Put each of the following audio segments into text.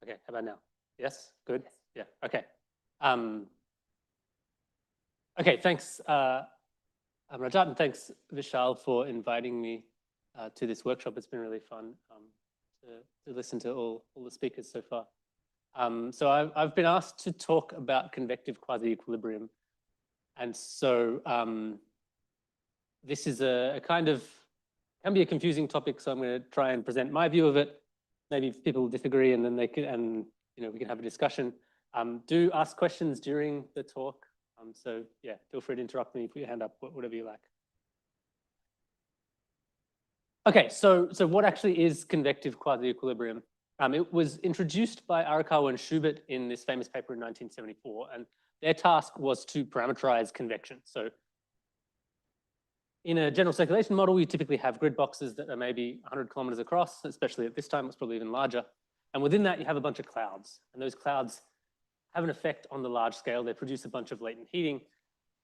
Okay, how about now? Yes, good? Yes. Yeah, okay. Okay, thanks, Rajat, and thanks, Vishal, for inviting me to this workshop. It's been really fun to listen to all the speakers so far. So I've been asked to talk about convective quasi-equilibrium. And so this is a kind of, can be a confusing topic, so I'm going to try and present my view of it. Maybe people disagree, and then they can, and we can have a discussion. Do ask questions during the talk. So yeah, feel free to interrupt me, put your hand up, whatever you like. Okay, so what actually is convective quasi-equilibrium? It was introduced by Arakawa and Schubert in this famous paper in 1974, and their task was to parameterize convection. So in a general circulation model, you typically have grid boxes that are maybe 100 kilometers across, especially at this time, it's probably even larger. And within that, you have a bunch of clouds. And those clouds have an effect on the large scale. They produce a bunch of latent heating.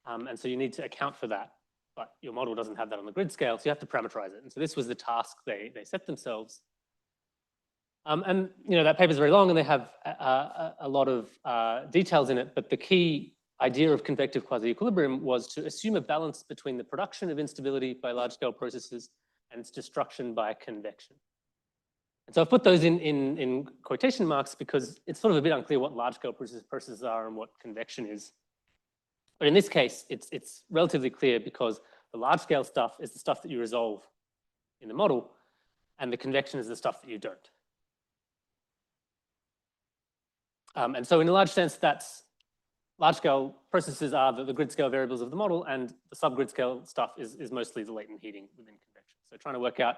And so you need to account for that. But your model doesn't have that on the grid scale, so you have to parameterize it. And so this was the task they set themselves. And that paper is very long, and they have a lot of details in it. But the key idea of convective quasi-equilibrium was to assume a balance between the production of instability by large-scale processes and its destruction by convection. And so I've put those in quotation marks because it's sort of a bit unclear what large-scale processes are and what convection is. But in this case, it's relatively clear because the large-scale stuff is the stuff that you resolve in the model, and the convection is the stuff that you don't. And so in a large sense, that's large-scale processes are the grid scale variables of the model, and the subgrid scale stuff is mostly the latent heating within convection. So trying to work out,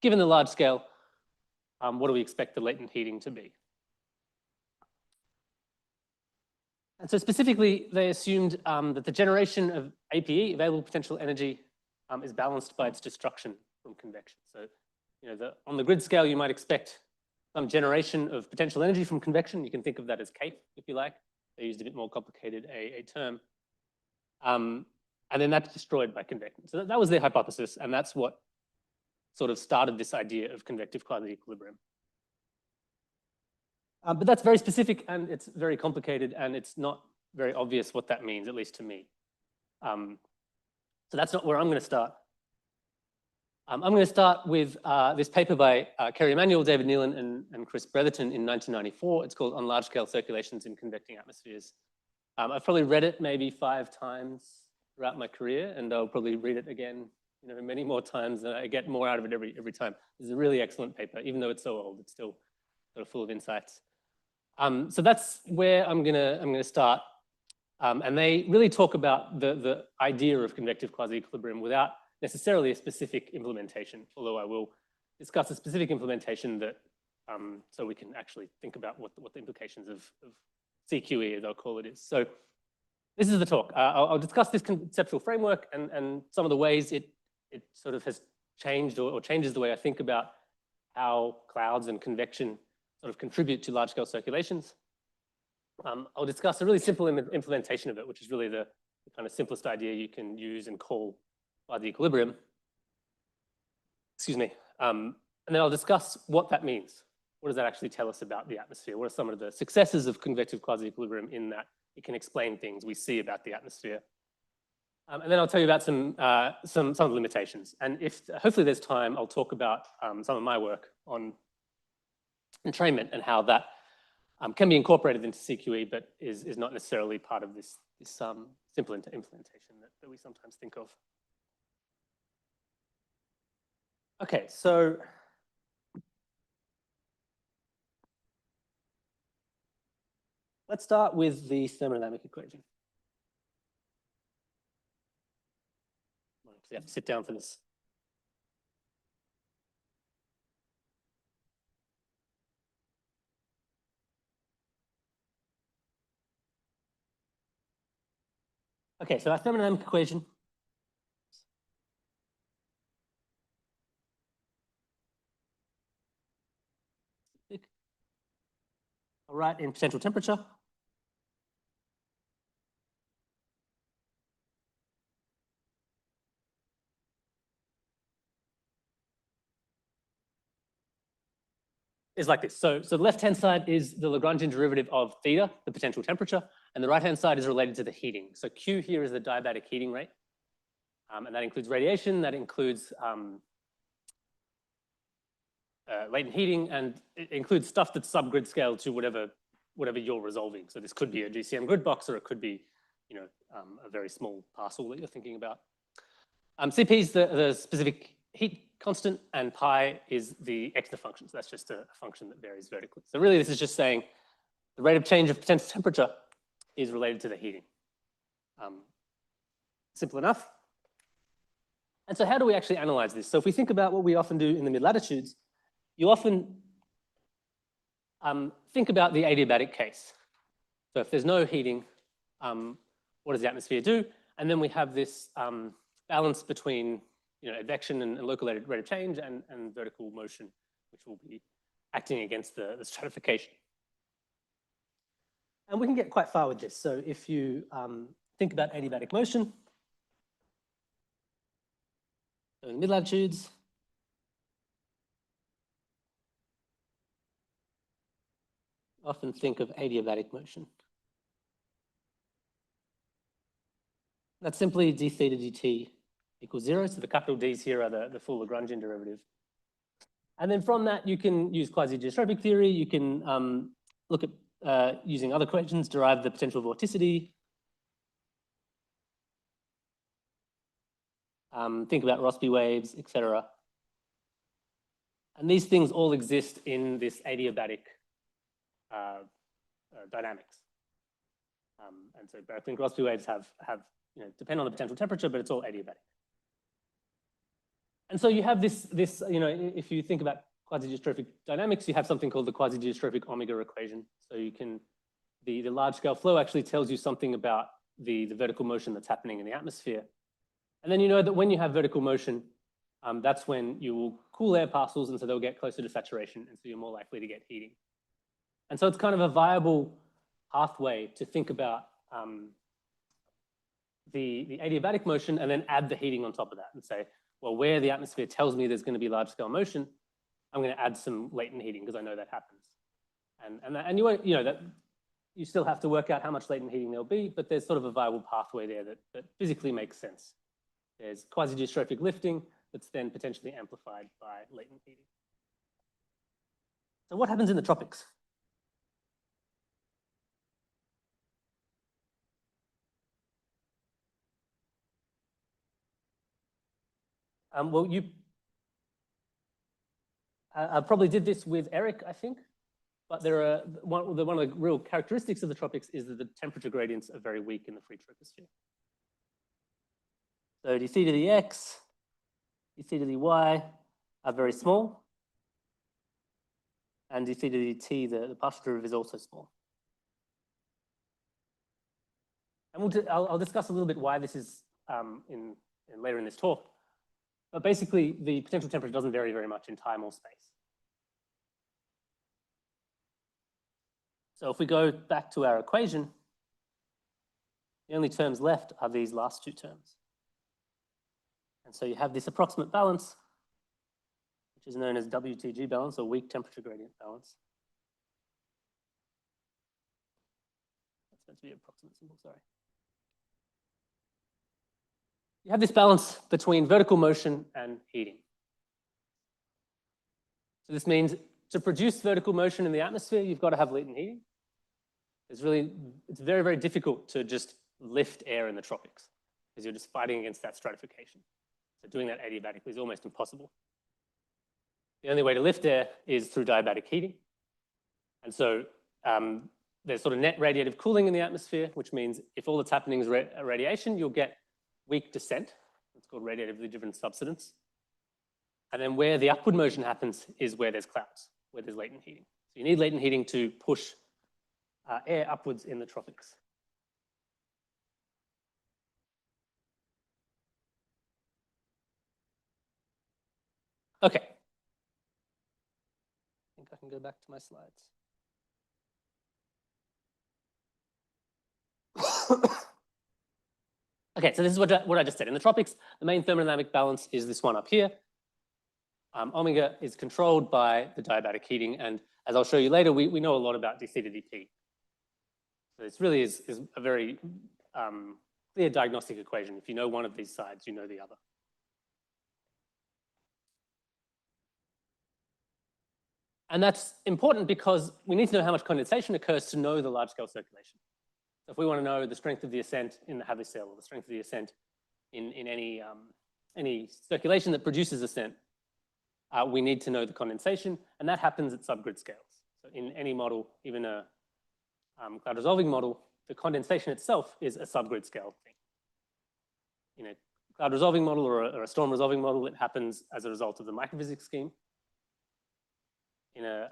given the large scale, what do we expect the latent heating to be? And so specifically, they assumed that the generation of APE, available potential energy, is balanced by its destruction from convection. So on the grid scale, you might expect some generation of potential energy from convection. You can think of that as CAPE, if you like. They used a bit more complicated a term. And then that's destroyed by convection. So that was their hypothesis, and that's what sort of started this idea of convective quasi-equilibrium. But that's very specific, and it's very complicated, and it's not very obvious what that means, at least to me. So that's not where I'm going to start. I'm going to start with this paper by Kerry Emanuel, David Nealon, and Chris Bretherton in 1994. It's called On Large-Scale Circulations in Convecting Atmospheres. I've probably read it maybe 5 times throughout my career, and I'll probably read it again many more times, and I get more out of it every time. This is a really excellent paper. Even though it's so old, it's still sort of full of insights. So that's where I'm gonna start. And they really talk about the idea of convective quasi-equilibrium without necessarily a specific implementation, although I will discuss a specific implementation that so we can actually think about what the implications of CQE, as I'll call it, is. So this is the talk. I'll discuss this conceptual framework and some of the ways it sort of has changed or changes the way I think about how clouds and convection sort of contribute to large-scale circulations. I'll discuss a really simple implementation of it, which is really the kind of simplest idea you can use and call quasi-equilibrium. Excuse me. And then I'll discuss what that means. What does that actually tell us about the atmosphere? What are some of the successes of convective quasi-equilibrium in that it can explain things we see about the atmosphere? And then I'll tell you about some of the limitations. And if hopefully there's time, I'll talk about some of my work on entrainment and how that can be incorporated into CQE, but is not necessarily part of this simple implementation that we sometimes think of. Okay, so let's start with the thermodynamic equation. You have to sit down for this. Okay, so our thermodynamic equation. All right, in potential temperature. is like this. So the left-hand side is the Lagrangian derivative of theta, the potential temperature, and the right-hand side is related to the heating. So Q here is the diabatic heating rate, and that includes radiation, that includes latent heating, and it includes stuff that's subgrid scale to whatever you're resolving. So this could be a GCM grid box, or it could be, a very small parcel that you're thinking about. Cp is the specific heat constant, and pi is the extra function. So that's just a function that varies vertically. So really, this is just saying the rate of change of potential temperature is related to the heating. Simple enough. And so how do we actually analyze this? So if we think about what we often do in the mid-latitudes, you often think about the adiabatic case. So if there's no heating, what does the atmosphere do? And then we have this balance between advection and local rate of change and vertical motion, which will be acting against the stratification. And we can get quite far with this. So if you think about adiabatic motion, so in mid-latitudes, often think of adiabatic motion. That's simply d theta dt equals 0. So the capital D's here are the full Lagrangian derivative. And then from that, you can use quasi-geostrophic theory. You can look at using other equations, derive the potential vorticity. Think about Rossby waves, etc. And these things all exist in this adiabatic dynamics. And so Barrett-Rossby waves have depend on the potential temperature, but it's all adiabatic. And so you have this, if you think about quasi-geostrophic dynamics, you have something called the quasi-geostrophic omega equation. So you can, the large scale flow actually tells you something about the vertical motion that's happening in the atmosphere. And then you know that when you have vertical motion, that's when you will cool air parcels, and so they'll get closer to saturation, and so you're more likely to get heating. And so it's kind of a viable pathway to think about the adiabatic motion and then add the heating on top of that and say, well, where the atmosphere tells me there's going to be large scale motion, I'm going to add some latent heating because I know that happens. And you won't, that you still have to work out how much latent heating there'll be, but there's sort of a viable pathway there that physically makes sense. There's quasi-geostrophic lifting that's then potentially amplified by latent heating. So what happens in the tropics? Well, I probably did this with Eric, I think, but one of the real characteristics of the tropics is that the temperature gradients are very weak in the free troposphere. So d theta dx, d theta dy are very small, and d theta dt, the partial derivative, is also small. And I'll discuss a little bit why this is later in this talk. But basically, the potential temperature doesn't vary very much in time or space. So if we go back to our equation, the only terms left are these last two terms. And so you have this approximate balance, which is known as WTG balance, or weak temperature gradient balance. That's meant to be an approximate symbol, sorry. You have this balance between vertical motion and heating. So this means to produce vertical motion in the atmosphere, you've got to have latent heating. It's very, very difficult to just lift air in the tropics because you're just fighting against that stratification. So doing that adiabatically is almost impossible. The only way to lift air is through diabatic heating. And so there's sort of net radiative cooling in the atmosphere, which means if all that's happening is radiation, you'll get weak descent. It's called radiatively driven subsidence. And then where the upward motion happens is where there's clouds, where there's latent heating. So you need latent heating to push air upwards in the tropics. Okay. I think I can go back to my slides. Okay, so this is what I just said. In the tropics, the main thermodynamic balance is this one up here. Omega is controlled by the diabatic heating, and as I'll show you later, we know a lot about d theta dp. So this really is a very clear diagnostic equation. If you know one of these sides, you know the other. And that's important because we need to know how much condensation occurs to know the large-scale circulation. So if we want to know the strength of the ascent in the Hadley cell or the strength of the ascent in any circulation that produces ascent, we need to know the condensation, and that happens at subgrid scales. So in any model, even a cloud resolving model, the condensation itself is a subgrid scale thing. In a cloud resolving model or a storm resolving model, it happens as a result of the microphysics scheme. In a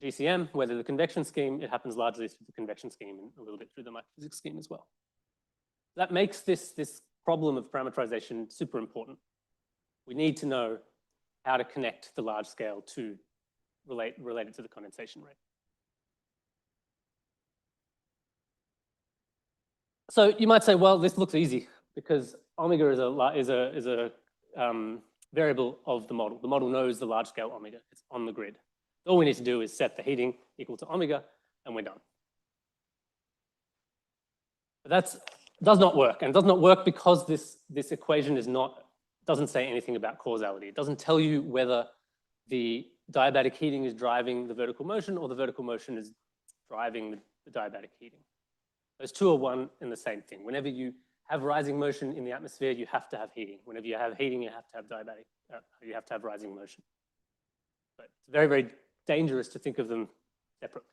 GCM, whether the convection scheme, it happens largely through the convection scheme and a little bit through the microphysics scheme as well. That makes this problem of parameterization super important. We need to know how to connect the large scale to relate it to the condensation rate. So you might say, well, this looks easy because omega is a variable of the model. The model knows the large scale omega. It's on the grid. All we need to do is set the heating equal to omega, and we're done. But that does not work, and it does not work because this equation doesn't say anything about causality. It doesn't tell you whether the diabatic heating is driving the vertical motion or the vertical motion is driving the diabatic heating. Those two are one and the same thing. Whenever you have rising motion in the atmosphere, you have to have heating. Whenever you have heating, you have to have diabatic, you have to have rising motion. But it's very, very dangerous to think of them separately.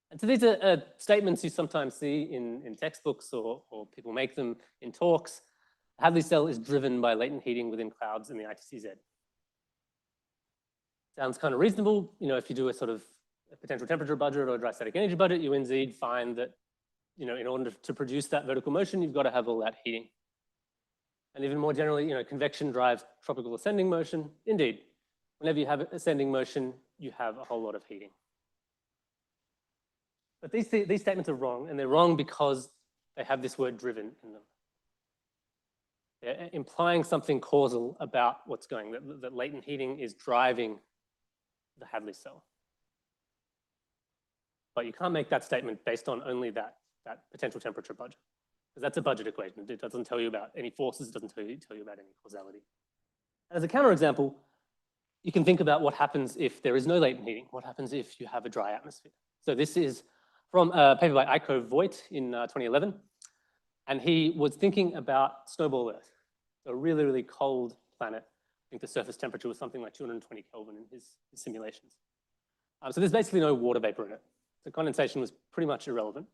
And so these are statements you sometimes see in textbooks or people make them in talks. Hadley cell is driven by latent heating within clouds in the ITCZ. Sounds kind of reasonable. You know, if you do a sort of a potential temperature budget or a dry static energy budget, you indeed find that, you know, in order to produce that vertical motion, you've got to have all that heating. And even more generally, you know, convection drives tropical ascending motion. Indeed, whenever you have ascending motion, you have a whole lot of heating. But these statements are wrong, and they're wrong because they have this word driven in them. They're implying something causal about what's going, that latent heating is driving the Hadley cell. But you can't make that statement based on only that potential temperature budget, because that's a budget equation. It doesn't tell you about any forces, it doesn't tell you about any causality. As a counterexample, you can think about what happens if there is no latent heating. What happens if you have a dry atmosphere? So this is from a paper by Iko Voigt in 2011. And he was thinking about snowball Earth, a really, really cold planet. I think the surface temperature was something like 220 Kelvin in his simulations. So there's basically no water vapor in it. So condensation was pretty much irrelevant.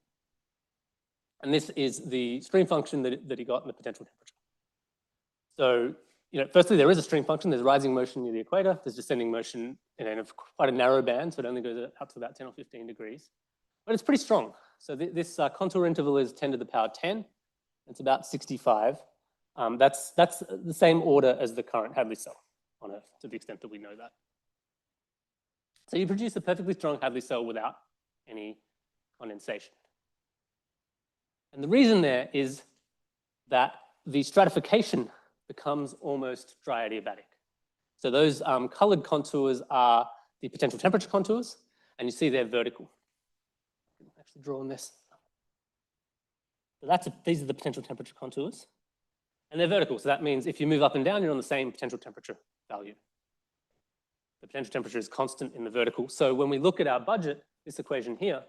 And this is the stream function that he got in the potential temperature. So, you know, firstly, there is a stream function. There's rising motion near the equator. There's descending motion in quite a narrow band, so it only goes up to about 10 or 15 degrees. But it's pretty strong. So this contour interval is 10 to the power 10. It's about 65. That's the same order as the current Hadley cell on Earth, to the extent that we know that. So you produce a perfectly strong Hadley cell without any condensation. And the reason there is that the stratification becomes almost dry adiabatic. So those colored contours are the potential temperature contours, and you see they're vertical. I can actually draw on this. So these are the potential temperature contours, and they're vertical. So that means if you move up and down, you're on the same potential temperature value. The potential temperature is constant in the vertical. So when we look at our budget, this equation here,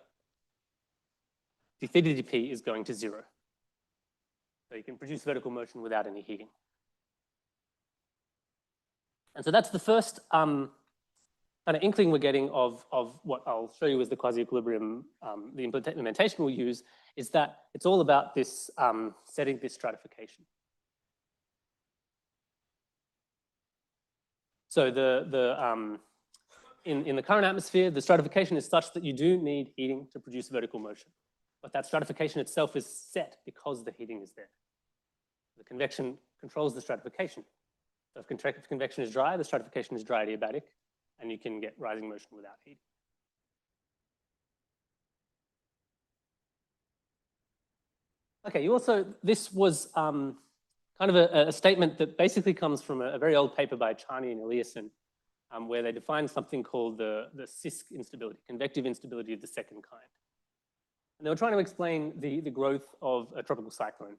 the theta dp is going to 0. So you can produce vertical motion without any heating. And so that's the first kind of inkling we're getting of what I'll show you as the quasi-equilibrium, the implementation we'll use, is that it's all about this setting this stratification. So in the current atmosphere, the stratification is such that you do need heating to produce vertical motion. But that stratification itself is set because the heating is there. The convection controls the stratification. So if convection is dry, the stratification is dry adiabatic, and you can get rising motion without heat. Okay, this was kind of a statement that basically comes from a very old paper by Charney and Eliasson, where they define something called the CISC instability, convective instability of the second kind. And they were trying to explain the growth of a tropical cyclone.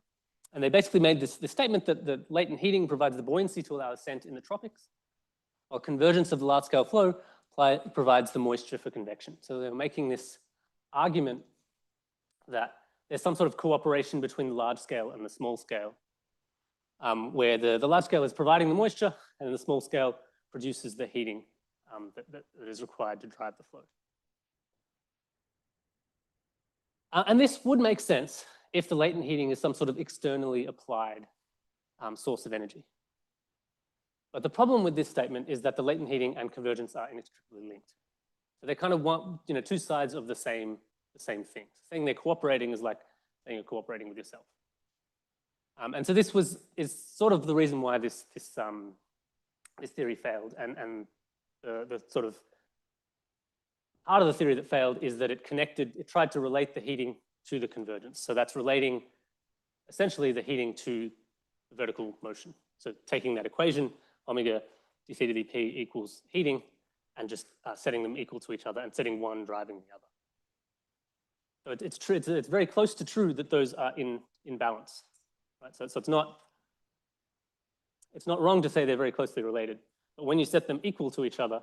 And they basically made this statement that the latent heating provides the buoyancy to allow ascent in the tropics, while convergence of the large-scale flow provides the moisture for convection. So they were making this argument that there's some sort of cooperation between the large scale and the small scale, where the large scale is providing the moisture and the small scale produces the heating that is required to drive the flow. And this would make sense if the latent heating is some sort of externally applied source of energy. But the problem with this statement is that the latent heating and convergence are inextricably linked. So they kind of want, two sides of the same thing. Saying they're cooperating is like saying you're cooperating with yourself. And so this is sort of the reason why this theory failed. And the sort of part of the theory that failed is that it tried to relate the heating to the convergence. So that's relating essentially the heating to the vertical motion. So taking that equation, omega d theta dp equals heating, and just setting them equal to each other and setting one driving the other. So it's true. It's very close to true that those are in balance, right? So it's not wrong to say they're very closely related, but when you set them equal to each other,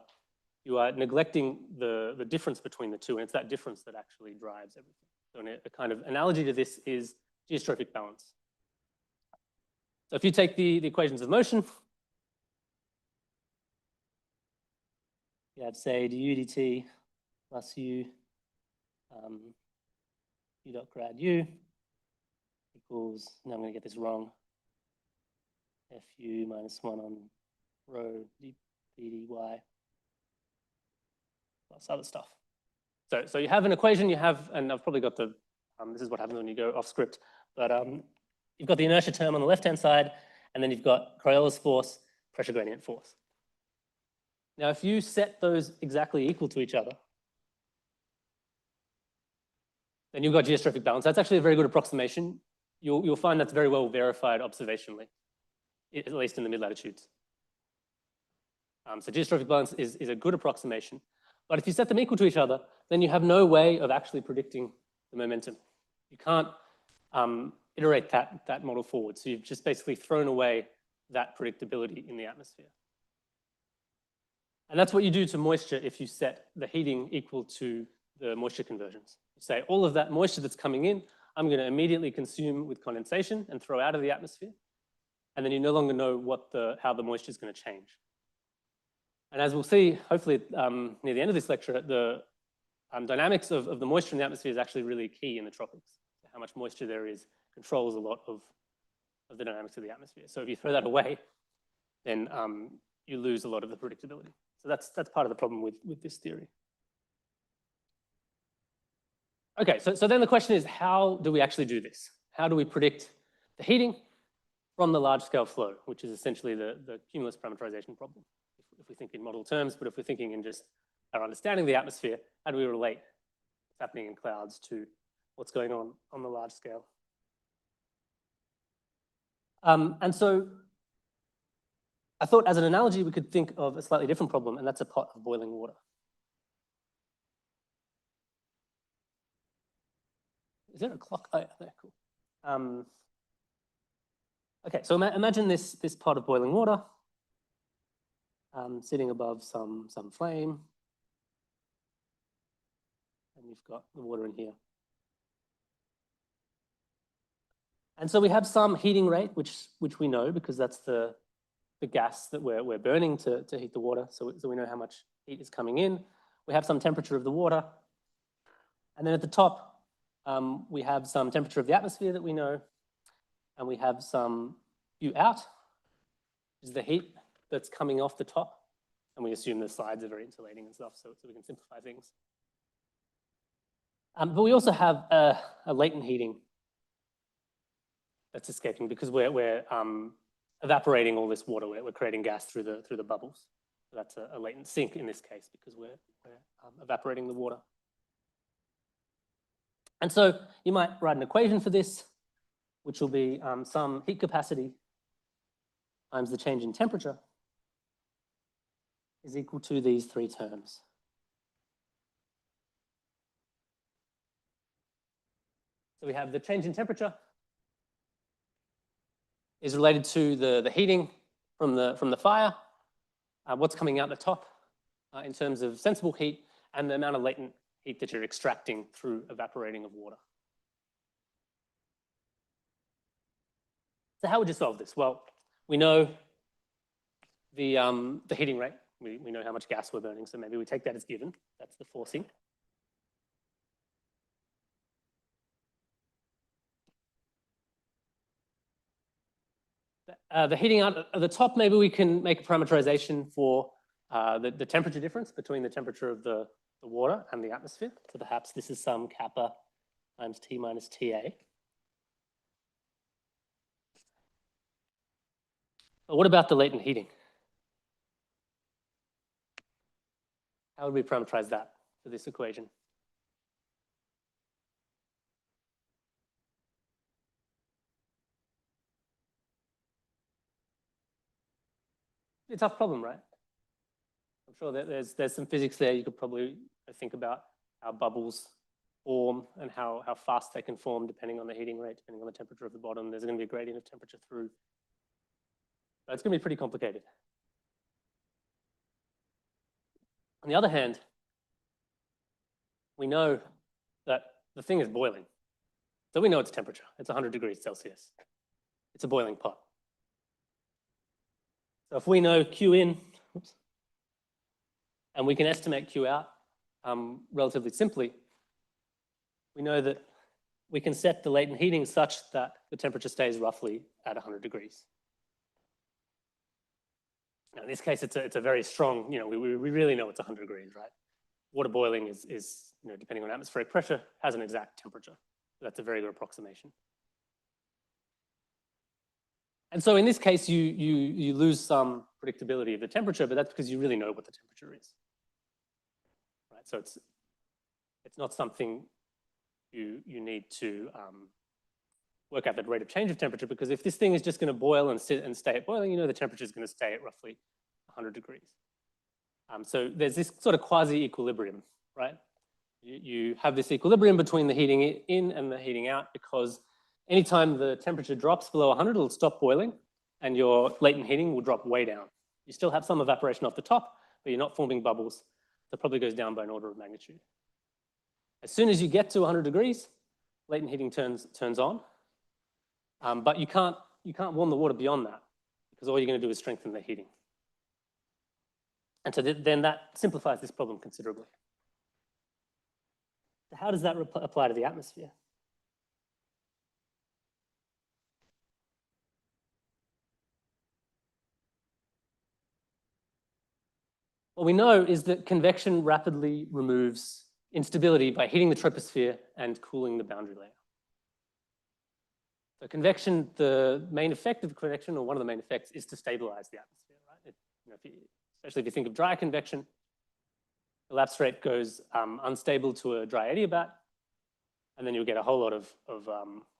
you are neglecting the difference between the two, and it's that difference that actually drives everything. So a kind of analogy to this is geostrophic balance. So if you take the equations of motion, you have, say, du dt plus u u dot grad u equals, now I'm going to get this wrong, fu minus 1 on rho d dy plus other stuff. So you have an equation, and I've probably got this is what happens when you go off script, but you've got the inertia term on the left-hand side, and then you've got Coriolis force, pressure gradient force. Now, if you set those exactly equal to each other, then you've got geostrophic balance. That's actually a very good approximation. You'll find that's very well verified observationally, at least in the mid-latitudes. So geostrophic balance is a good approximation. But if you set them equal to each other, then you have no way of actually predicting the momentum. You can't iterate that model forward. So you've just basically thrown away that predictability in the atmosphere. And that's what you do to moisture if you set the heating equal to the moisture conversions. You say all of that moisture that's coming in, I'm going to immediately consume with condensation and throw out of the atmosphere. And then you no longer know how the moisture is going to change. And as we'll see, hopefully near the end of this lecture, the dynamics of the moisture in the atmosphere is actually really key in the tropics. How much moisture there is controls a lot of the dynamics of the atmosphere. So if you throw that away, then you lose a lot of the predictability. So that's part of the problem with this theory. Okay, so then the question is, how do we actually do this? How do we predict the heating from the large-scale flow, which is essentially the cumulus parameterization problem, if we think in model terms, but if we're thinking in just our understanding of the atmosphere, how do we relate what's happening in clouds to what's going on the large scale? And so I thought as an analogy, we could think of a slightly different problem, and that's a pot of boiling water. Is there a clock? Oh, yeah, there, cool. Okay, so imagine this pot of boiling water sitting above some flame, and you've got the water in here. And so we have some heating rate, which we know because that's the gas that we're burning to heat the water. So we know how much heat is coming in. We have some temperature of the water. And then at the top, we have some temperature of the atmosphere that we know. And we have some U out, which is the heat that's coming off the top. And we assume the sides are very insulating and stuff, so we can simplify things. But we also have a latent heating that's escaping because we're evaporating all this water. We're creating gas through the bubbles. So that's a latent sink in this case because we're evaporating the water. And so you might write an equation for this, which will be some heat capacity times the change in temperature is equal to these three terms. So we have the change in temperature is related to the heating from the fire, what's coming out the top in terms of sensible heat, and the amount of latent heat that you're extracting through evaporating of water. So how would you solve this? Well, we know the heating rate. We know how much gas we're burning, so maybe we take that as given. That's the forcing. The heating out at the top, maybe we can make a parameterization for the temperature difference between the temperature of the water and the atmosphere. So perhaps this is some kappa times T minus TA. But what about the latent heating? How would we parameterize that for this equation? It's a tough problem, right? I'm sure that there's some physics there. You could probably think about how bubbles form and how fast they can form depending on the heating rate, depending on the temperature of the bottom. There's going to be a gradient of temperature through. But it's going to be pretty complicated. On the other hand, we know that the thing is boiling. So we know its temperature. It's 100 degrees Celsius. It's a boiling pot. So if we know Q in, oops, and we can estimate Q out relatively simply, we know that we can set the latent heating such that the temperature stays roughly at 100 degrees. Now, in this case, it's a very strong, we really know it's 100 degrees, right? Water boiling is depending on atmospheric pressure, has an exact temperature. So that's a very good approximation. And so in this case, you lose some predictability of the temperature, but that's because you really know what the temperature is. Right? So it's not something you need to work out the rate of change of temperature, because if this thing is just going to boil and sit and stay at boiling, the temperature is going to stay at roughly 100 degrees. So there's this sort of quasi-equilibrium, right? You have this equilibrium between the heating in and the heating out, because anytime the temperature drops below 100, it'll stop boiling and your latent heating will drop way down. You still have some evaporation off the top, but you're not forming bubbles. So it probably goes down by an order of magnitude. As soon as you get to 100 degrees, latent heating turns on. But you can't warm the water beyond that, because all you're going to do is strengthen the heating. And so then that simplifies this problem considerably. So how does that apply to the atmosphere? What we know is that convection rapidly removes instability by heating the troposphere and cooling the boundary layer. So convection, the main effect of convection, or one of the main effects, is to stabilize the atmosphere, right? Especially if you think of dry convection, the lapse rate goes unstable to a dry adiabat, and then you'll get a whole lot of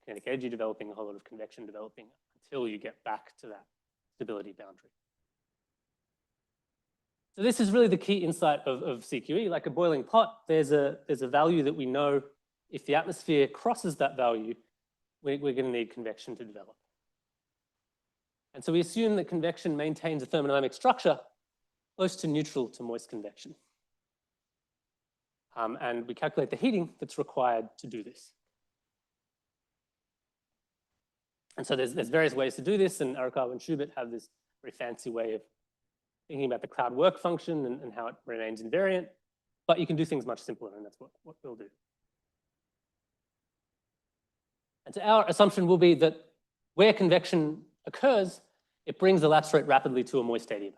kinetic energy developing, a whole lot of convection developing until you get back to that stability boundary. So this is really the key insight of CQE. Like a boiling pot, there's a value that we know if the atmosphere crosses that value, we're going to need convection to develop. And so we assume that convection maintains a thermodynamic structure close to neutral to moist convection. And we calculate the heating that's required to do this. And so there's various ways to do this, and Arakawa and Schubert have this very fancy way of thinking about the cloud work function and how it remains invariant. But you can do things much simpler, and that's what we'll do. And so our assumption will be that where convection occurs, it brings the lapse rate rapidly to a moist adiabat.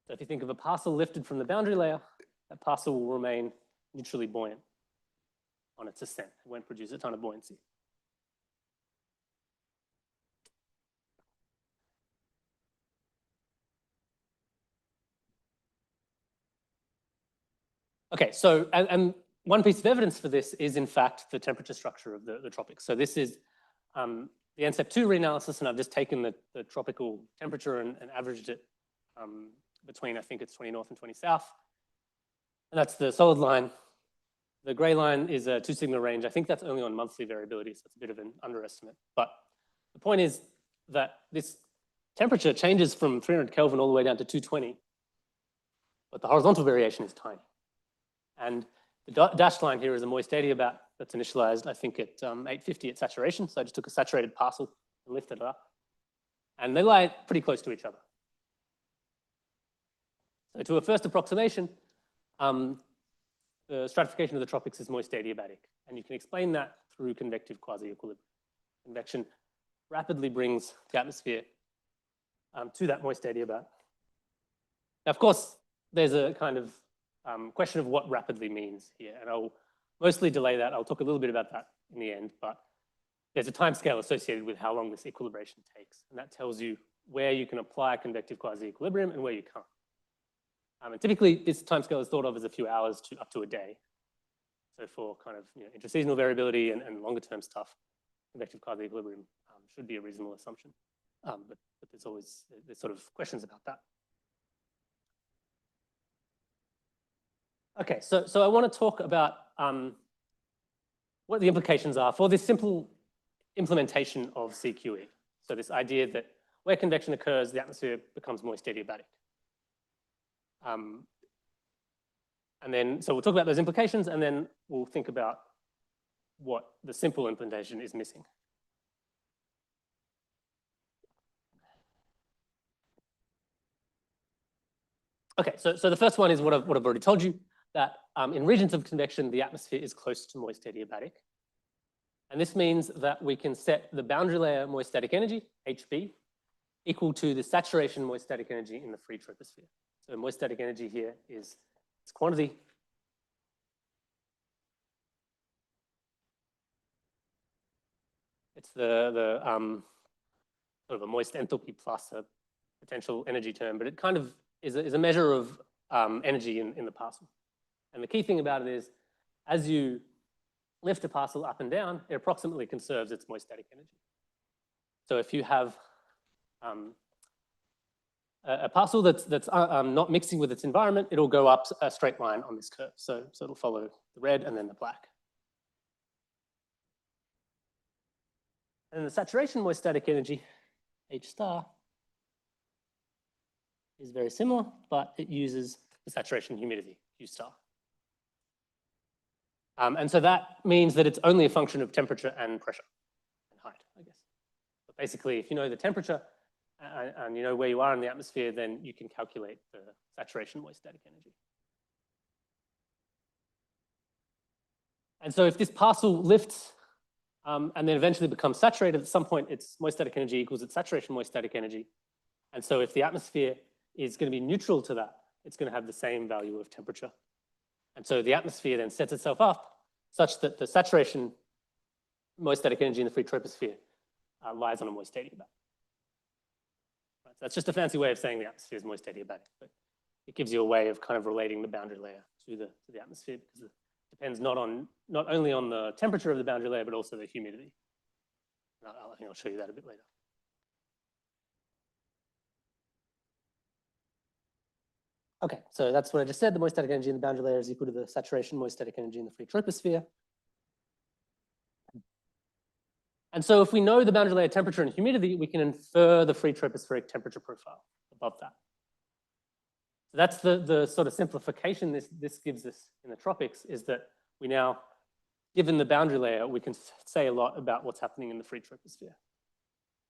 So if you think of a parcel lifted from the boundary layer, that parcel will remain neutrally buoyant on its ascent. It won't produce a ton of buoyancy. Okay, so and one piece of evidence for this is, in fact, the temperature structure of the tropics. So this is the NCEP2 reanalysis, and I've just taken the tropical temperature and averaged it between, I think it's 20 north and 20 south. And that's the solid line. The gray line is a 2 sigma range. I think that's only on monthly variability, so it's a bit of an underestimate. But the point is that this temperature changes from 300 Kelvin all the way down to 220, but the horizontal variation is tiny. And the dashed line here is a moist adiabat that's initialized, I think, at 850 at saturation. So I just took a saturated parcel and lifted it up. And they lie pretty close to each other. So to a first approximation, the stratification of the tropics is moist adiabatic. And you can explain that through convective-quasi-equilibrium. Convection rapidly brings the atmosphere to that moist adiabat. Now, of course, there's a kind of question of what rapidly means here, and I'll mostly delay that. I'll talk a little bit about that in the end, but there's a time scale associated with how long this equilibration takes, and that tells you where you can apply convective quasi-equilibrium and where you can't. And typically, this time scale is thought of as a few hours to up to a day. So for kind of intraseasonal variability and longer term stuff, convective quasi-equilibrium should be a reasonable assumption. But there's sort of questions about that. Okay, so I want to talk about what the implications are for this simple implementation of CQE. So this idea that where convection occurs, the atmosphere becomes moist adiabatic. And then, so we'll talk about those implications, and then we'll think about what the simple implementation is missing. Okay, so the first one is what I've already told you, that in regions of convection, the atmosphere is close to moist adiabatic. And this means that we can set the boundary layer moist static energy, HB, equal to the saturation moist static energy in the free troposphere. So moist static energy here is its quantity. It's the sort of a moist enthalpy plus a potential energy term, but it kind of is a measure of energy in the parcel. And the key thing about it is, as you lift a parcel up and down, it approximately conserves its moist static energy. So if you have a parcel that's not mixing with its environment, it'll go up a straight line on this curve. So it'll follow the red and then the black. And the saturation moist static energy, H star, is very similar, but it uses the saturation humidity, Q star. And so that means that it's only a function of temperature and pressure and height, I guess. But basically, if you know the temperature and you know where you are in the atmosphere, then you can calculate the saturation moist static energy. And so if this parcel lifts and then eventually becomes saturated, at some point its moist static energy equals its saturation moist static energy. And so if the atmosphere is going to be neutral to that, it's going to have the same value of temperature. And so the atmosphere then sets itself up such that the saturation moist static energy in the free troposphere lies on a moist adiabat. Right, so that's just a fancy way of saying the atmosphere is moist adiabatic, but it gives you a way of kind of relating the boundary layer to the atmosphere, because it depends not only on the temperature of the boundary layer, but also the humidity. I think I'll show you that a bit later. Okay, so that's what I just said. The moist static energy in the boundary layer is equal to the saturation moist static energy in the free troposphere. And so if we know the boundary layer temperature and humidity, we can infer the free tropospheric temperature profile above that. So that's the sort of simplification this gives us in the tropics, is that we now, given the boundary layer, we can say a lot about what's happening in the free troposphere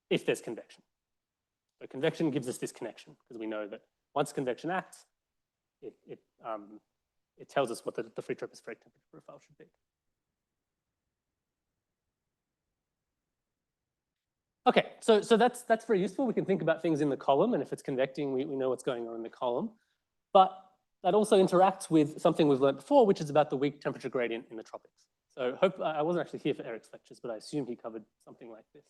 if there's convection. So convection gives us this connection, because we know that once convection acts, it tells us what the free tropospheric temperature profile should be. Okay, so that's very useful. We can think about things in the column, and if it's convecting, we know what's going on in the column. But that also interacts with something we've learned before, which is about the weak temperature gradient in the tropics. So I wasn't actually here for Eric's lectures, but I assume he covered something like this.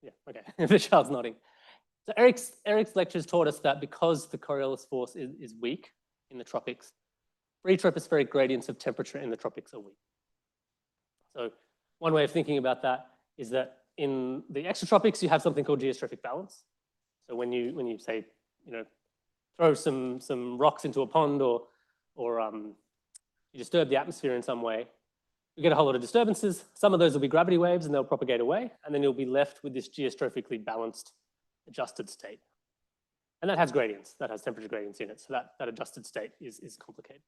Yeah, okay, Vishal's nodding. So Eric's lectures taught us that because the Coriolis force is weak in the tropics, free tropospheric gradients of temperature in the tropics are weak. So one way of thinking about that is that in the extratropics, you have something called geostrophic balance. So when you say, throw some rocks into a pond or you disturb the atmosphere in some way, you get a whole lot of disturbances. Some of those will be gravity waves and they'll propagate away, and then you'll be left with this geostrophically balanced adjusted state. And that has gradients, that has temperature gradients in it. So that adjusted state is complicated.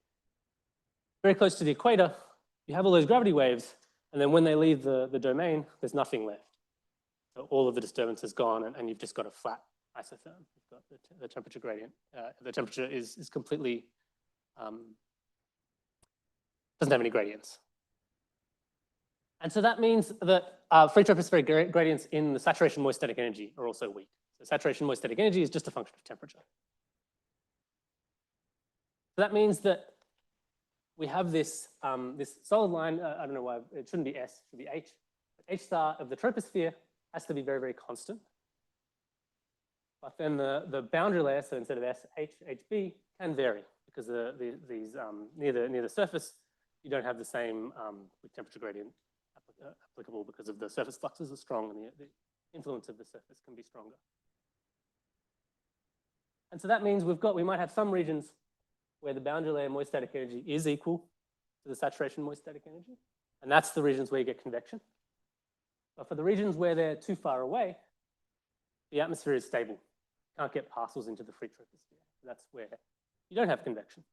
Very close to the equator, you have all those gravity waves, and then when they leave the domain, there's nothing left. So all of the disturbance is gone, and you've just got a flat isotherm. You've got the temperature gradient. The temperature is completely, doesn't have any gradients. And so that means that free tropospheric gradients in the saturation moist static energy are also weak. So saturation moist static energy is just a function of temperature. So that means that we have this, this solid line, I don't know why, it shouldn't be S, it should be H. H star of the troposphere has to be very, very constant. But then the boundary layer, so instead of S, H, HB, can vary because these near the surface, you don't have the same temperature gradient applicable because of the surface fluxes are strong and the influence of the surface can be stronger. And so that means we might have some regions where the boundary layer moist static energy is equal to the saturation moist static energy. And that's the regions where you get convection. But for the regions where they're too far away, the atmosphere is stable. You can't get parcels into the free troposphere. That's where you don't have convection.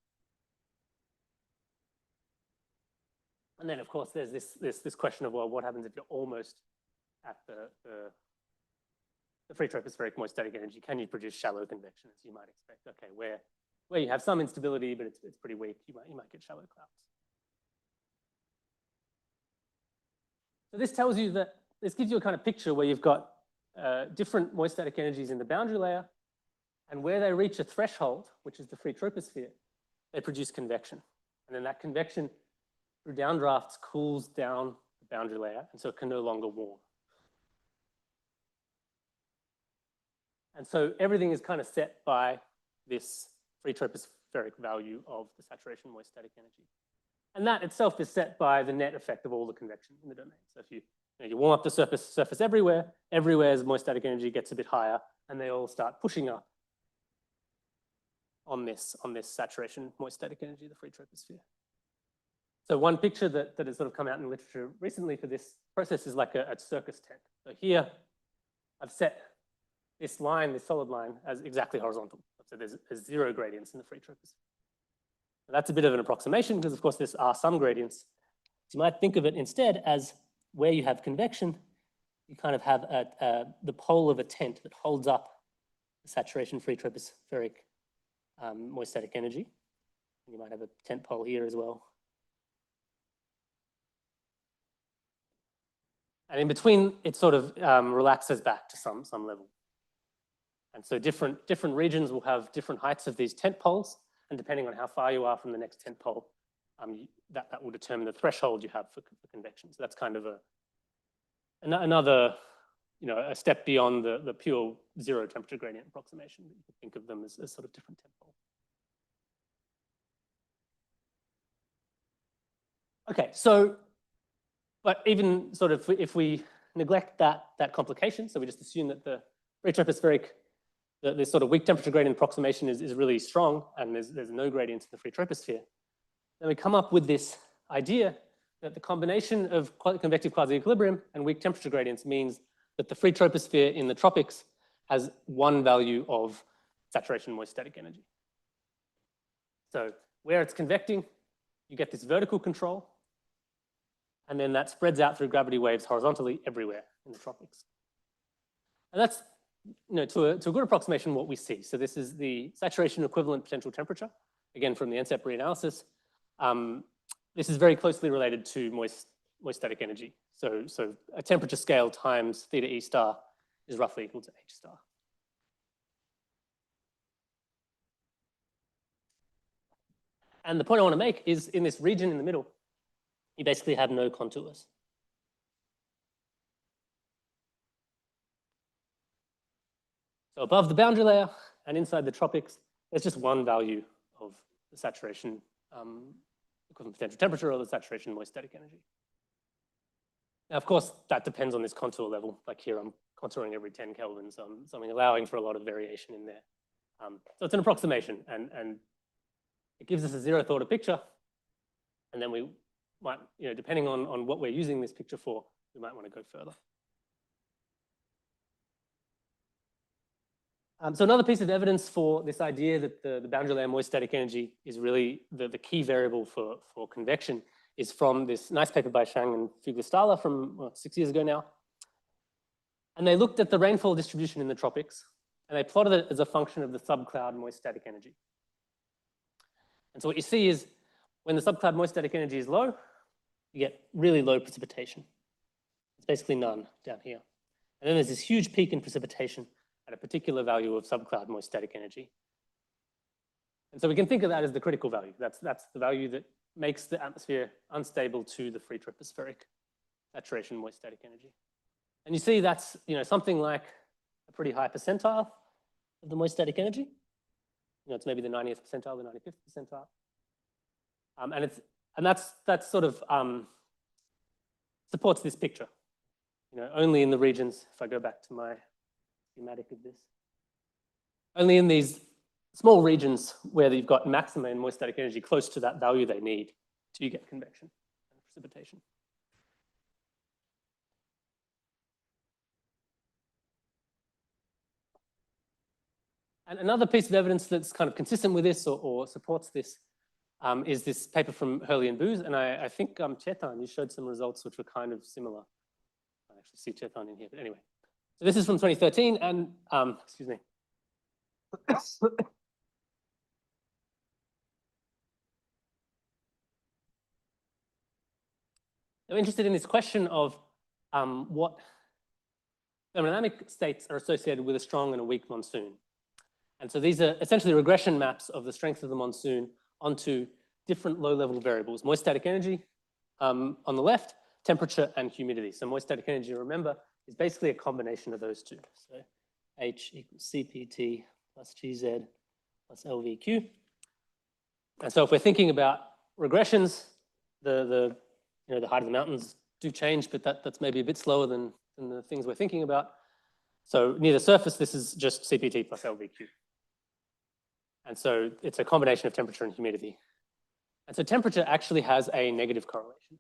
And then, of course, there's this question of, well, what happens if you're almost at the free tropospheric moist static energy? Can you produce shallow convection, as you might expect? Okay, where you have some instability, but it's pretty weak, you might get shallow clouds. So this tells you that, this gives you a kind of picture where you've got different moist static energies in the boundary layer, and where they reach a threshold, which is the free troposphere, they produce convection. And then that convection through downdrafts cools down the boundary layer, and so it can no longer warm. And so everything is kind of set by this free tropospheric value of the saturation moist static energy. And that itself is set by the net effect of all the convection in the domain. So if you warm up the surface everywhere's moist static energy gets a bit higher, and they all start pushing up on this saturation moist static energy, the free troposphere. So one picture that has sort of come out in literature recently for this process is like a circus tent. So here, I've set this line, this solid line, as exactly horizontal. So there's zero gradients in the free troposphere. So that's a bit of an approximation because, of course, there are some gradients. So you might think of it instead as where you have convection, you kind of have the pole of a tent that holds up the saturation free tropospheric moist static energy. And you might have a tent pole here as well. And in between, it sort of relaxes back to some level. And so different regions will have different heights of these tent poles, and depending on how far you are from the next tent pole, that will determine the threshold you have for convection. So that's kind of another, a step beyond the pure zero temperature gradient approximation. You can think of them as sort of different tent poles. Okay, so, but even sort of if we neglect that complication, so we just assume that the free tropospheric, this sort of weak temperature gradient approximation is really strong, and there's no gradients in the free troposphere, then we come up with this idea that the combination of convective quasi-equilibrium and weak temperature gradients means that the free troposphere in the tropics has one value of saturation moist static energy. So where it's convecting, you get this vertical control, and then that spreads out through gravity waves horizontally everywhere in the tropics. And that's, to a good approximation what we see. So this is the saturation equivalent potential temperature, again from the NCEP reanalysis. This is very closely related to moist static energy. So a temperature scale times theta E star is roughly equal to H star. And the point I want to make is in this region in the middle, you basically have no contours. So above the boundary layer and inside the tropics, there's just one value of the saturation equivalent potential temperature, or the saturation moist static energy. Now, of course, that depends on this contour level. Like here, I'm contouring every 10 Kelvin, so I'm allowing for a lot of variation in there. So it's an approximation, and it gives us a zeroth order picture. And then we might, depending on what we're using this picture for, we might want to go further. So another piece of evidence for this idea that the boundary layer moist static energy is really the key variable for convection is from this nice paper by Shang and Fugler-Stahler from 6 years ago now. And they looked at the rainfall distribution in the tropics, and they plotted it as a function of the subcloud moist static energy. And so what you see is when the subcloud moist static energy is low, you get really low precipitation. It's basically none down here. And then there's this huge peak in precipitation at a particular value of subcloud moist static energy. And so we can think of that as the critical value. That's the value that makes the atmosphere unstable to the free tropospheric saturation moist static energy. And you see that's something like a pretty high percentile of the moist static energy. It's maybe the 90th percentile, the 95th percentile. And that's sort of supports this picture. Only in the regions, if I go back to my schematic of this, only in these small regions where you've got maximum moist static energy close to that value they need to get convection and precipitation. And another piece of evidence that's kind of consistent with this or supports this is this paper from Hurley and Booz. And I think, Chetan, you showed some results which were kind of similar. I actually see Chetan in here, but anyway. So this is from 2013, and, excuse me. I'm interested in this question of what thermodynamic states are associated with a strong and a weak monsoon. And so these are essentially regression maps of the strength of the monsoon onto different low-level variables. Moist static energy on the left, temperature and humidity. So moist static energy, remember, is basically a combination of those two. So H equals CPT plus GZ plus LVQ. And so if we're thinking about regressions, the height of the mountains do change, but that's maybe a bit slower than the things we're thinking about. So near the surface, this is just CPT plus LVQ. And so it's a combination of temperature and humidity. And so temperature actually has a negative correlation.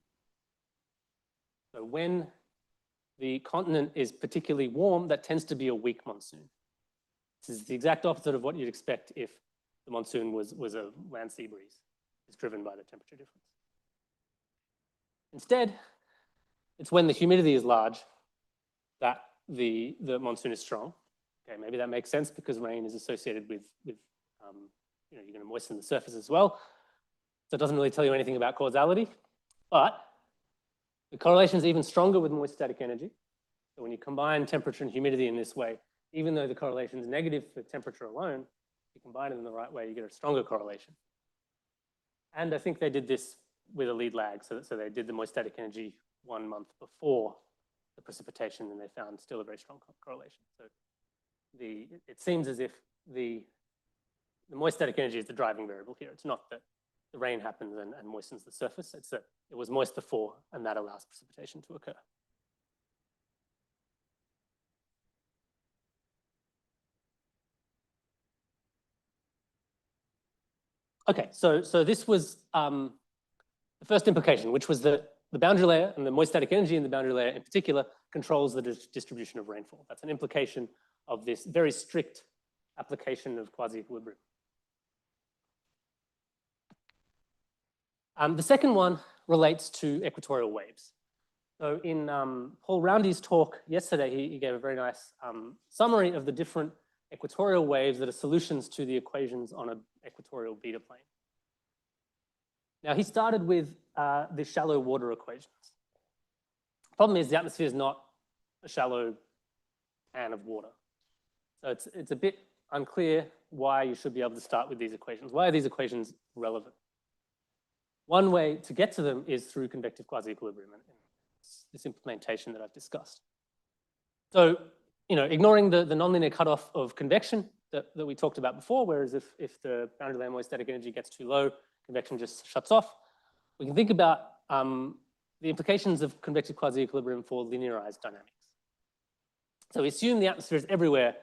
So when the continent is particularly warm, that tends to be a weak monsoon. This is the exact opposite of what you'd expect if the monsoon was a land sea breeze. It's driven by the temperature difference. Instead, it's when the humidity is large that the monsoon is strong. Okay, maybe that makes sense because rain is associated with you're going to moisten the surface as well. So it doesn't really tell you anything about causality, but the correlation is even stronger with moist static energy. So when you combine temperature and humidity in this way, even though the correlation is negative for temperature alone, if you combine it in the right way, you get a stronger correlation. And I think they did this with a lead lag. So they did the moist static energy 1 month before the precipitation, and they found still a very strong correlation. So it seems as if the moist static energy is the driving variable here. It's not that the rain happens and moistens the surface. It's that it was moist before, and that allows precipitation to occur. Okay, so this was the first implication, which was that the boundary layer and the moist static energy in the boundary layer in particular controls the distribution of rainfall. That's an implication of this very strict application of quasi-equilibrium. The second one relates to equatorial waves. So in Paul Roundy's talk yesterday, he gave a very nice summary of the different equatorial waves that are solutions to the equations on an equatorial beta plane. Now, he started with the shallow water equations. The problem is the atmosphere is not a shallow pan of water. So it's a bit unclear why you should be able to start with these equations. Why are these equations relevant? One way to get to them is through convective-quasi-equilibrium, and this implementation that I've discussed. So, ignoring the nonlinear cutoff of convection that we talked about before, whereas if the boundary layer moist static energy gets too low, convection just shuts off, we can think about the implications of convective quasi-equilibrium for linearized dynamics. So we assume the atmosphere is everywhere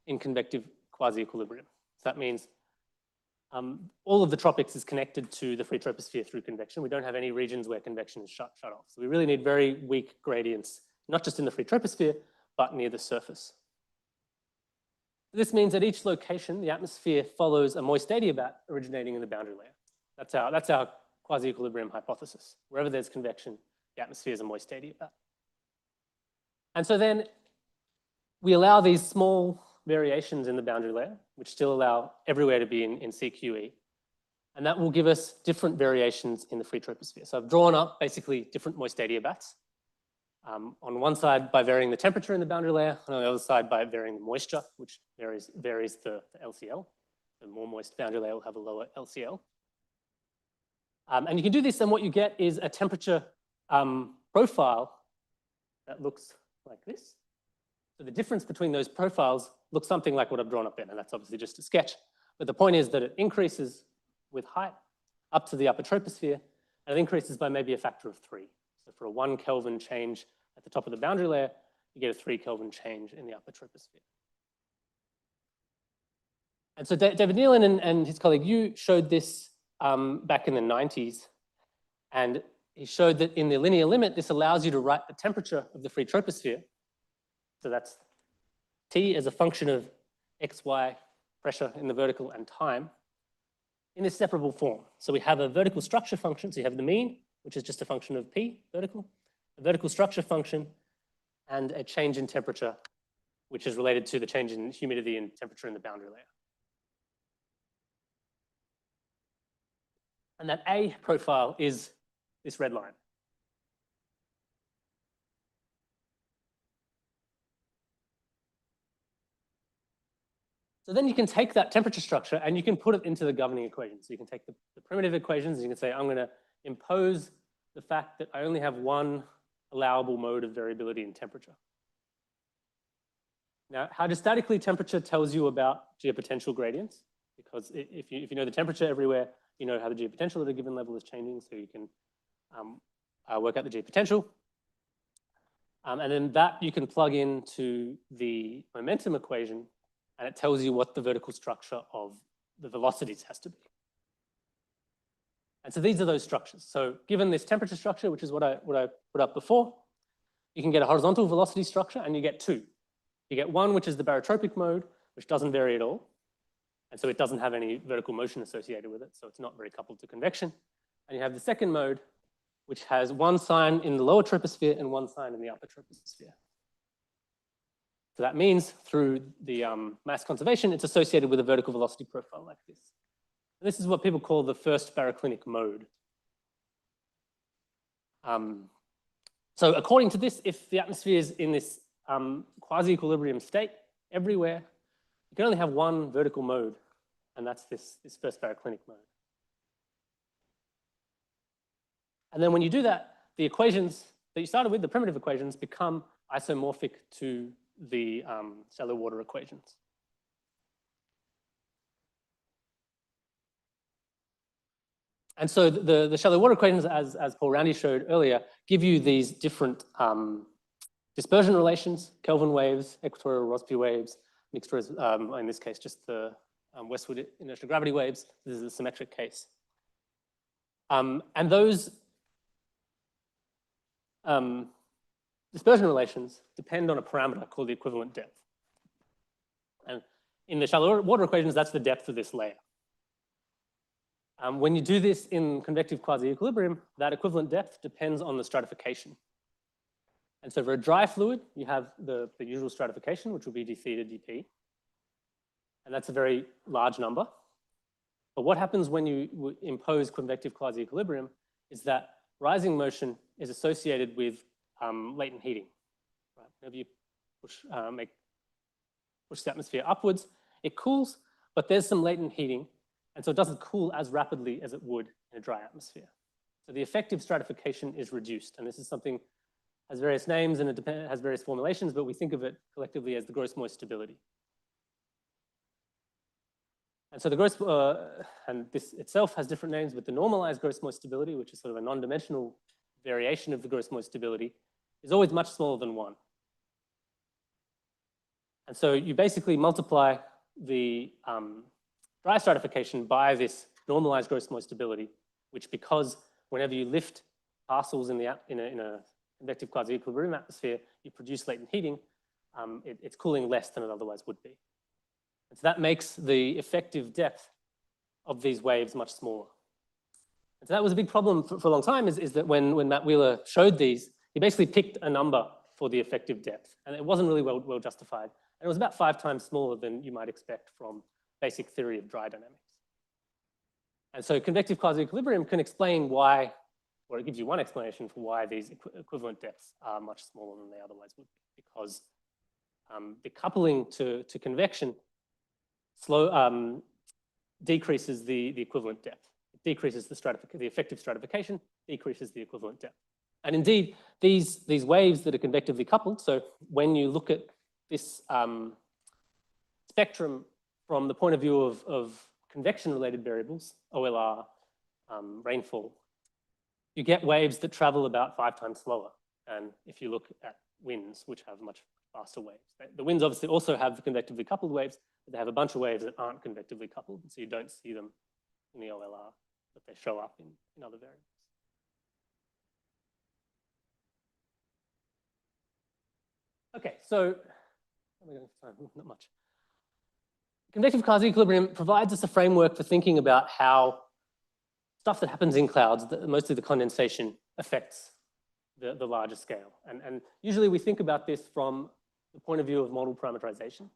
in convective quasi-equilibrium. So that means all of the tropics is connected to the free troposphere through convection. We don't have any regions where convection is shut off. So we really need very weak gradients, not just in the free troposphere, but near the surface. This means at each location, the atmosphere follows a moist adiabat originating in the boundary layer. That's our quasi-equilibrium hypothesis. Wherever there's convection, the atmosphere is a moist adiabat. And so then we allow these small variations in the boundary layer, which still allow everywhere to be in CQE. And that will give us different variations in the free troposphere. So I've drawn up basically different moist adiabats. On one side by varying the temperature in the boundary layer, and on the other side by varying the moisture, which varies the LCL. The more moist boundary layer will have a lower LCL. And you can do this, and what you get is a temperature profile that looks like this. So the difference between those profiles looks something like what I've drawn up there, and that's obviously just a sketch. But the point is that it increases with height up to the upper troposphere, and it increases by maybe a factor of 3. So for a 1 Kelvin change at the top of the boundary layer, you get a 3 Kelvin change in the upper troposphere. And so David Nealon and his colleague Yu showed this back in the 90s. And he showed that in the linear limit, this allows you to write the temperature of the free troposphere. So that's T as a function of X, Y, pressure in the vertical and time in this separable form. So we have a vertical structure function. So you have the mean, which is just a function of P, vertical, a vertical structure function, and a change in temperature, which is related to the change in humidity and temperature in the boundary layer. And that A profile is this red line. So then you can take that temperature structure and you can put it into the governing equation. So you can take the primitive equations and you can say, I'm going to impose the fact that I only have one allowable mode of variability in temperature. Now, hydrostatically, temperature tells you about geopotential gradients, because if you know the temperature everywhere, you know how the geopotential at a given level is changing, so you can work out the geopotential. And then that you can plug into the momentum equation, and it tells you what the vertical structure of the velocities has to be. And so these are those structures. So given this temperature structure, which is what I put up before, you can get a horizontal velocity structure, and you get two. You get one, which is the barotropic mode, which doesn't vary at all. And so it doesn't have any vertical motion associated with it, so it's not very coupled to convection. And you have the second mode, which has one sign in the lower troposphere and one sign in the upper troposphere. So that means through the mass conservation, it's associated with a vertical velocity profile like this. And this is what people call the first baroclinic mode. So according to this, if the atmosphere is in this quasi-equilibrium state everywhere, you can only have one vertical mode, and that's this first baroclinic mode. And then when you do that, the equations that you started with, the primitive equations, become isomorphic to the shallow water equations. And so the shallow water equations, as Paul Roundy showed earlier, give you these different dispersion relations, Kelvin waves, equatorial Rossby waves, mixed in this case, just the westward inertial gravity waves. This is a symmetric case. And those dispersion relations depend on a parameter called the equivalent depth. And in the shallow water equations, that's the depth of this layer. When you do this in convective quasi-equilibrium, that equivalent depth depends on the stratification. And so for a dry fluid, you have the usual stratification, which will be d theta dp. And that's a very large number. But what happens when you impose convective quasi-equilibrium is that rising motion is associated with latent heating. Right? Whenever you push the atmosphere upwards, it cools, but there's some latent heating. And so it doesn't cool as rapidly as it would in a dry atmosphere. So the effective stratification is reduced. And this is something has various names and it has various formulations, but we think of it collectively as the gross moist stability. And so the gross, and this itself has different names, but the normalized gross moist stability, which is sort of a non-dimensional variation of the gross moist stability, is always much smaller than 1. And so you basically multiply the dry stratification by this normalized gross moist stability, which, because whenever you lift parcels in a convective quasi-equilibrium atmosphere, you produce latent heating, it's cooling less than it otherwise would be. And so that makes the effective depth of these waves much smaller. And so that was a big problem for a long time, is that when Matt Wheeler showed these, he basically picked a number for the effective depth, and it wasn't really well justified. And it was about 5 times smaller than you might expect from basic theory of dry dynamics. And so convective quasi-equilibrium can explain why, or it gives you one explanation for why these equivalent depths are much smaller than they otherwise would be, because the coupling to convection decreases the equivalent depth. It decreases the effective stratification, decreases the equivalent depth. And indeed, these waves that are convectively coupled, so when you look at this spectrum from the point of view of convection-related variables, OLR, rainfall, you get waves that travel about 5 times slower. And if you look at winds, which have much faster waves. The winds obviously also have the convectively coupled waves, but they have a bunch of waves that aren't convectively coupled, so you don't see them in the OLR, but they show up in other variables. Okay, so, not much. Convective quasi-equilibrium provides us a framework for thinking about how stuff that happens in clouds, mostly the condensation, affects the larger scale. And usually we think about this from the point of view of model parameterization,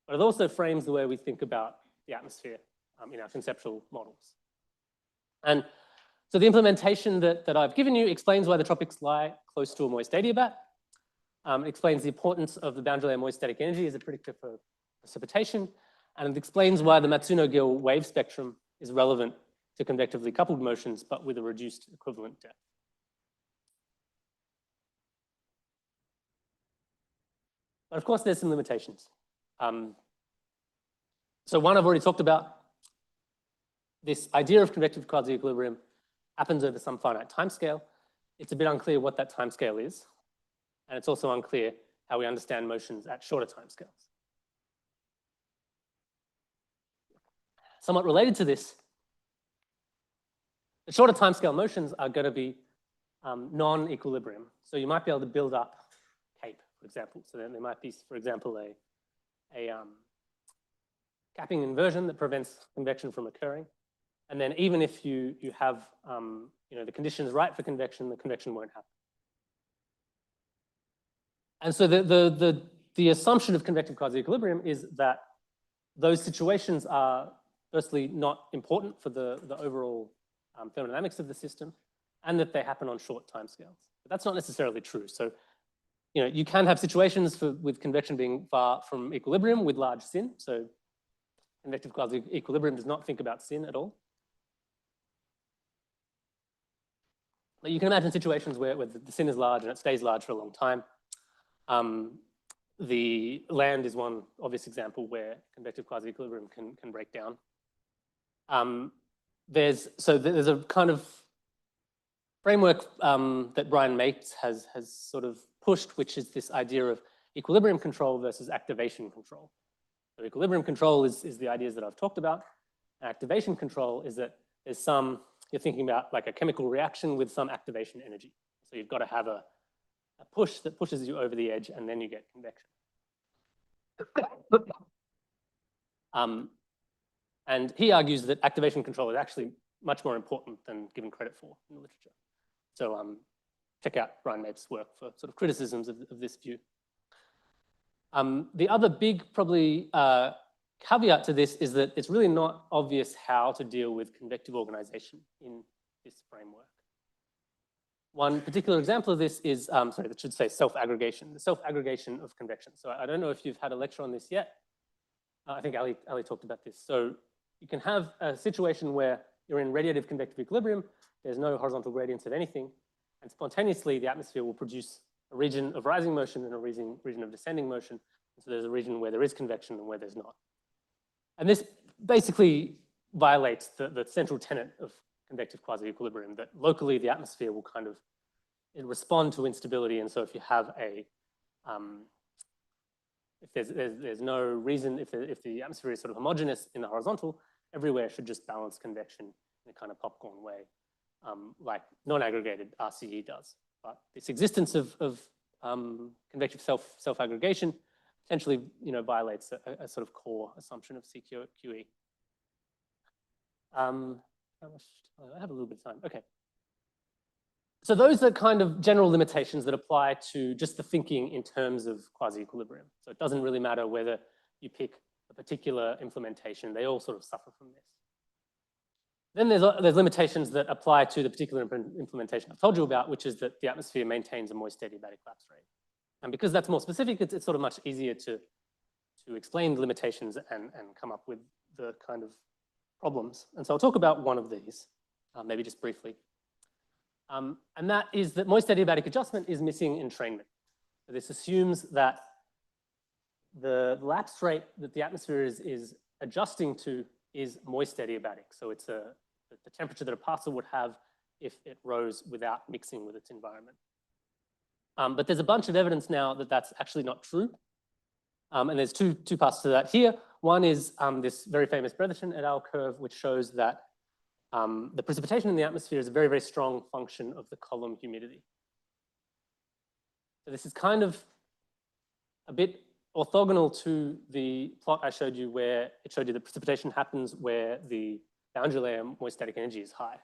but it also frames the way we think about the atmosphere in our conceptual models. And so the implementation that I've given you explains why the tropics lie close to a moist adiabat. It explains the importance of the boundary layer moist static energy as a predictor for precipitation, and it explains why the Matsuno-Gilles wave spectrum is relevant to convectively coupled motions, but with a reduced equivalent depth. But of course, there's some limitations. So one I've already talked about, this idea of convective quasi-equilibrium happens over some finite timescale. It's a bit unclear what that timescale is, and it's also unclear how we understand motions at shorter timescales. Somewhat related to this, the shorter timescale motions are going to be non-equilibrium. So you might be able to build up CAPE, for example. So then there might be, for example, a capping inversion that prevents convection from occurring. And then even if you have the conditions right for convection, the convection won't happen. And so the assumption of convective quasi-equilibrium is that those situations are firstly not important for the overall thermodynamics of the system, and that they happen on short timescales. But that's not necessarily true. So you can have situations with convection being far from equilibrium with large sin. So convective quasi-equilibrium does not think about sin at all. But you can imagine situations where the sin is large and it stays large for a long time. The land is one obvious example where convective quasi-equilibrium can break down. There's a kind of framework that Brian Mates has sort of pushed, which is this idea of equilibrium control versus activation control. So equilibrium control is the ideas that I've talked about. Activation control is that there's you're thinking about like a chemical reaction with some activation energy. So you've got to have a push that pushes you over the edge, and then you get convection. And he argues that activation control is actually much more important than given credit for in the literature. So check out Brian Mates' work for sort of criticisms of this view. The other big probably caveat to this is that it's really not obvious how to deal with convective organization in this framework. One particular example of this is, sorry, that should say self-aggregation, the self-aggregation of convection. So I don't know if you've had a lecture on this yet. I think Ali talked about this. So you can have a situation where you're in radiative convective equilibrium, there's no horizontal gradients of anything, and spontaneously the atmosphere will produce a region of rising motion and a region of descending motion. So there's a region where there is convection and where there's not. And this basically violates the central tenet of convective-quasi-equilibrium, that locally the atmosphere will kind of respond to instability. And so if you have a, if there's no reason, if the atmosphere is sort of homogeneous in the horizontal, everywhere should just balance convection in a kind of popcorn way, like non-aggregated RCE does. But this existence of convective self-aggregation potentially, violates a sort of core assumption of CQE. I have a little bit of time. Okay. So those are kind of general limitations that apply to just the thinking in terms of quasi-equilibrium. So it doesn't really matter whether you pick a particular implementation, they all sort of suffer from this. Then there's limitations that apply to the particular implementation I've told you about, which is that the atmosphere maintains a moist adiabatic lapse rate. And because that's more specific, it's sort of much easier to explain the limitations and come up with the kind of problems. And so I'll talk about one of these, maybe just briefly. And that is that moist adiabatic adjustment is missing entrainment. So this assumes that the lapse rate that the atmosphere is adjusting to is moist adiabatic. So it's the temperature that a parcel would have if it rose without mixing with its environment. But there's a bunch of evidence now that that's actually not true. And there's two parts to that here. One is this very famous Bretherton et al. Curve, which shows that the precipitation in the atmosphere is a very, very strong function of the column humidity. So this is kind of a bit orthogonal to the plot I showed you, where it showed you that precipitation happens where the boundary layer moist static energy is high.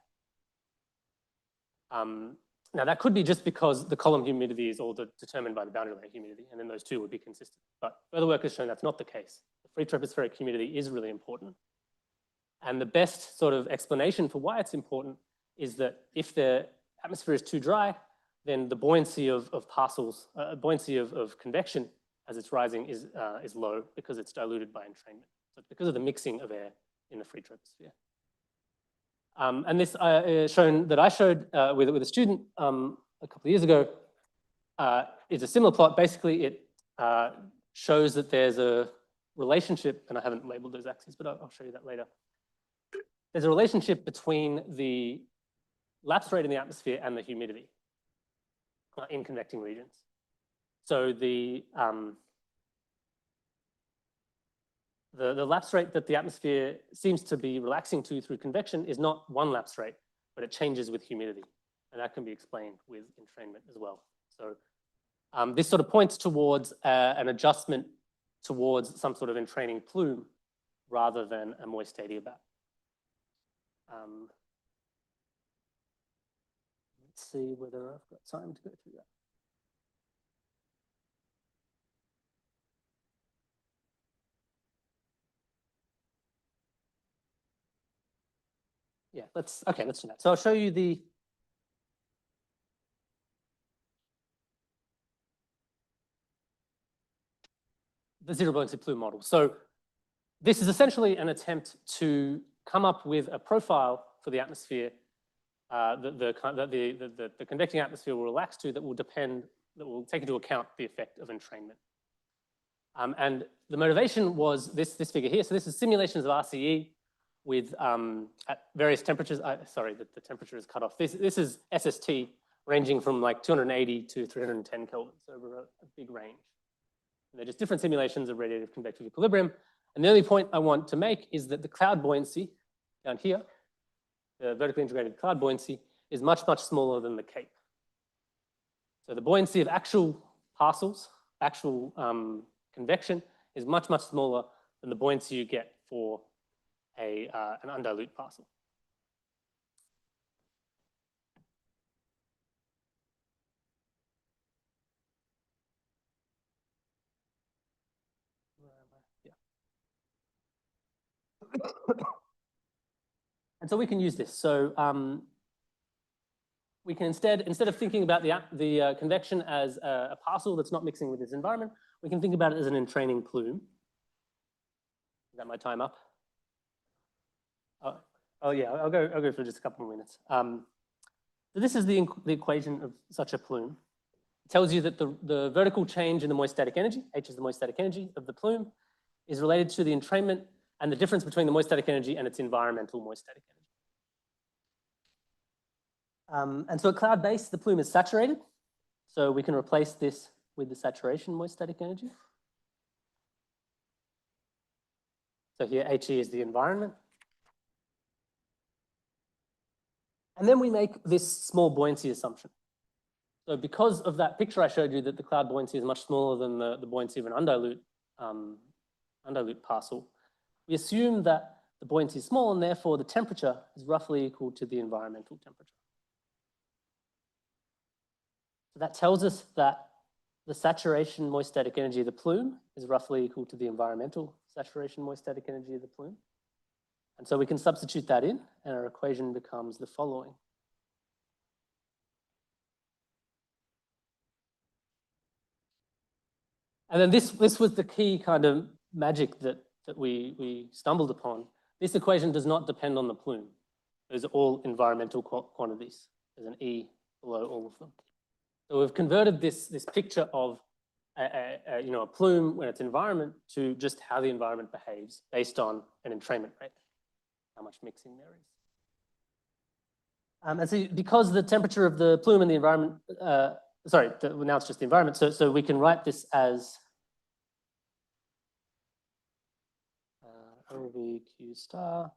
Now that could be just because the column humidity is all determined by the boundary layer humidity, and then those two would be consistent. But further work has shown that's not the case. The free tropospheric humidity is really important. And the best sort of explanation for why it's important is that if the atmosphere is too dry, then the buoyancy of parcels, buoyancy of convection as it's rising is low because it's diluted by entrainment. So it's because of the mixing of air in the free troposphere. And this shown that I showed with a student a couple of years ago is a similar plot. Basically, it shows that there's a relationship, and I haven't labeled those axes, but I'll show you that later. There's a relationship between the lapse rate in the atmosphere and the humidity in convecting regions. So the lapse rate that the atmosphere seems to be relaxing to through convection is not one lapse rate, but it changes with humidity. And that can be explained with entrainment as well. So this sort of points towards an adjustment towards some sort of entraining plume rather than a moist adiabat. Let's see whether I've got time to go through that. Yeah, let's do that. So I'll show you the zero buoyancy plume model. So this is essentially an attempt to come up with a profile for the atmosphere the convecting atmosphere will relax to that will take into account the effect of entrainment. And the motivation was this figure here. So this is simulations of RCE with at various temperatures. Sorry, the temperature is cut off. This is SST ranging from like 280 to 310 kelvins, so over a big range. And they're just different simulations of radiative convective equilibrium. And the only point I want to make is that the cloud buoyancy down here, the vertically integrated cloud buoyancy, is much, much smaller than the CAPE. So the buoyancy of actual parcels, actual convection, is much, much smaller than the buoyancy you get for an undilute parcel. And so we can use this. So we can instead of thinking about the convection as a parcel that's not mixing with its environment, we can think about it as an entraining plume. Is that my time up? Oh yeah, I'll go for just a couple more minutes. So this is the equation of such a plume. It tells you that the vertical change in the moist static energy, H is the moist static energy of the plume, is related to the entrainment and the difference between the moist static energy and its environmental moist static energy. And so at cloud base, the plume is saturated. So we can replace this with the saturation moist static energy. So here HE is the environment. And then we make this small buoyancy assumption. So because of that picture I showed you that the cloud buoyancy is much smaller than the buoyancy of an undilute parcel, we assume that the buoyancy is small and therefore the temperature is roughly equal to the environmental temperature. So that tells us that the saturation moist static energy of the plume is roughly equal to the environmental saturation moist static energy of the plume. And so we can substitute that in, and our equation becomes the following. And then this was the key kind of magic that we stumbled upon. This equation does not depend on the plume. Those are all environmental quantities. There's an E below all of them. So we've converted this picture of a plume when it's environment to just how the environment behaves based on an entrainment rate, how much mixing there is. And so because the temperature of the plume and the environment, now it's just the environment, so we can write this as OV Q star.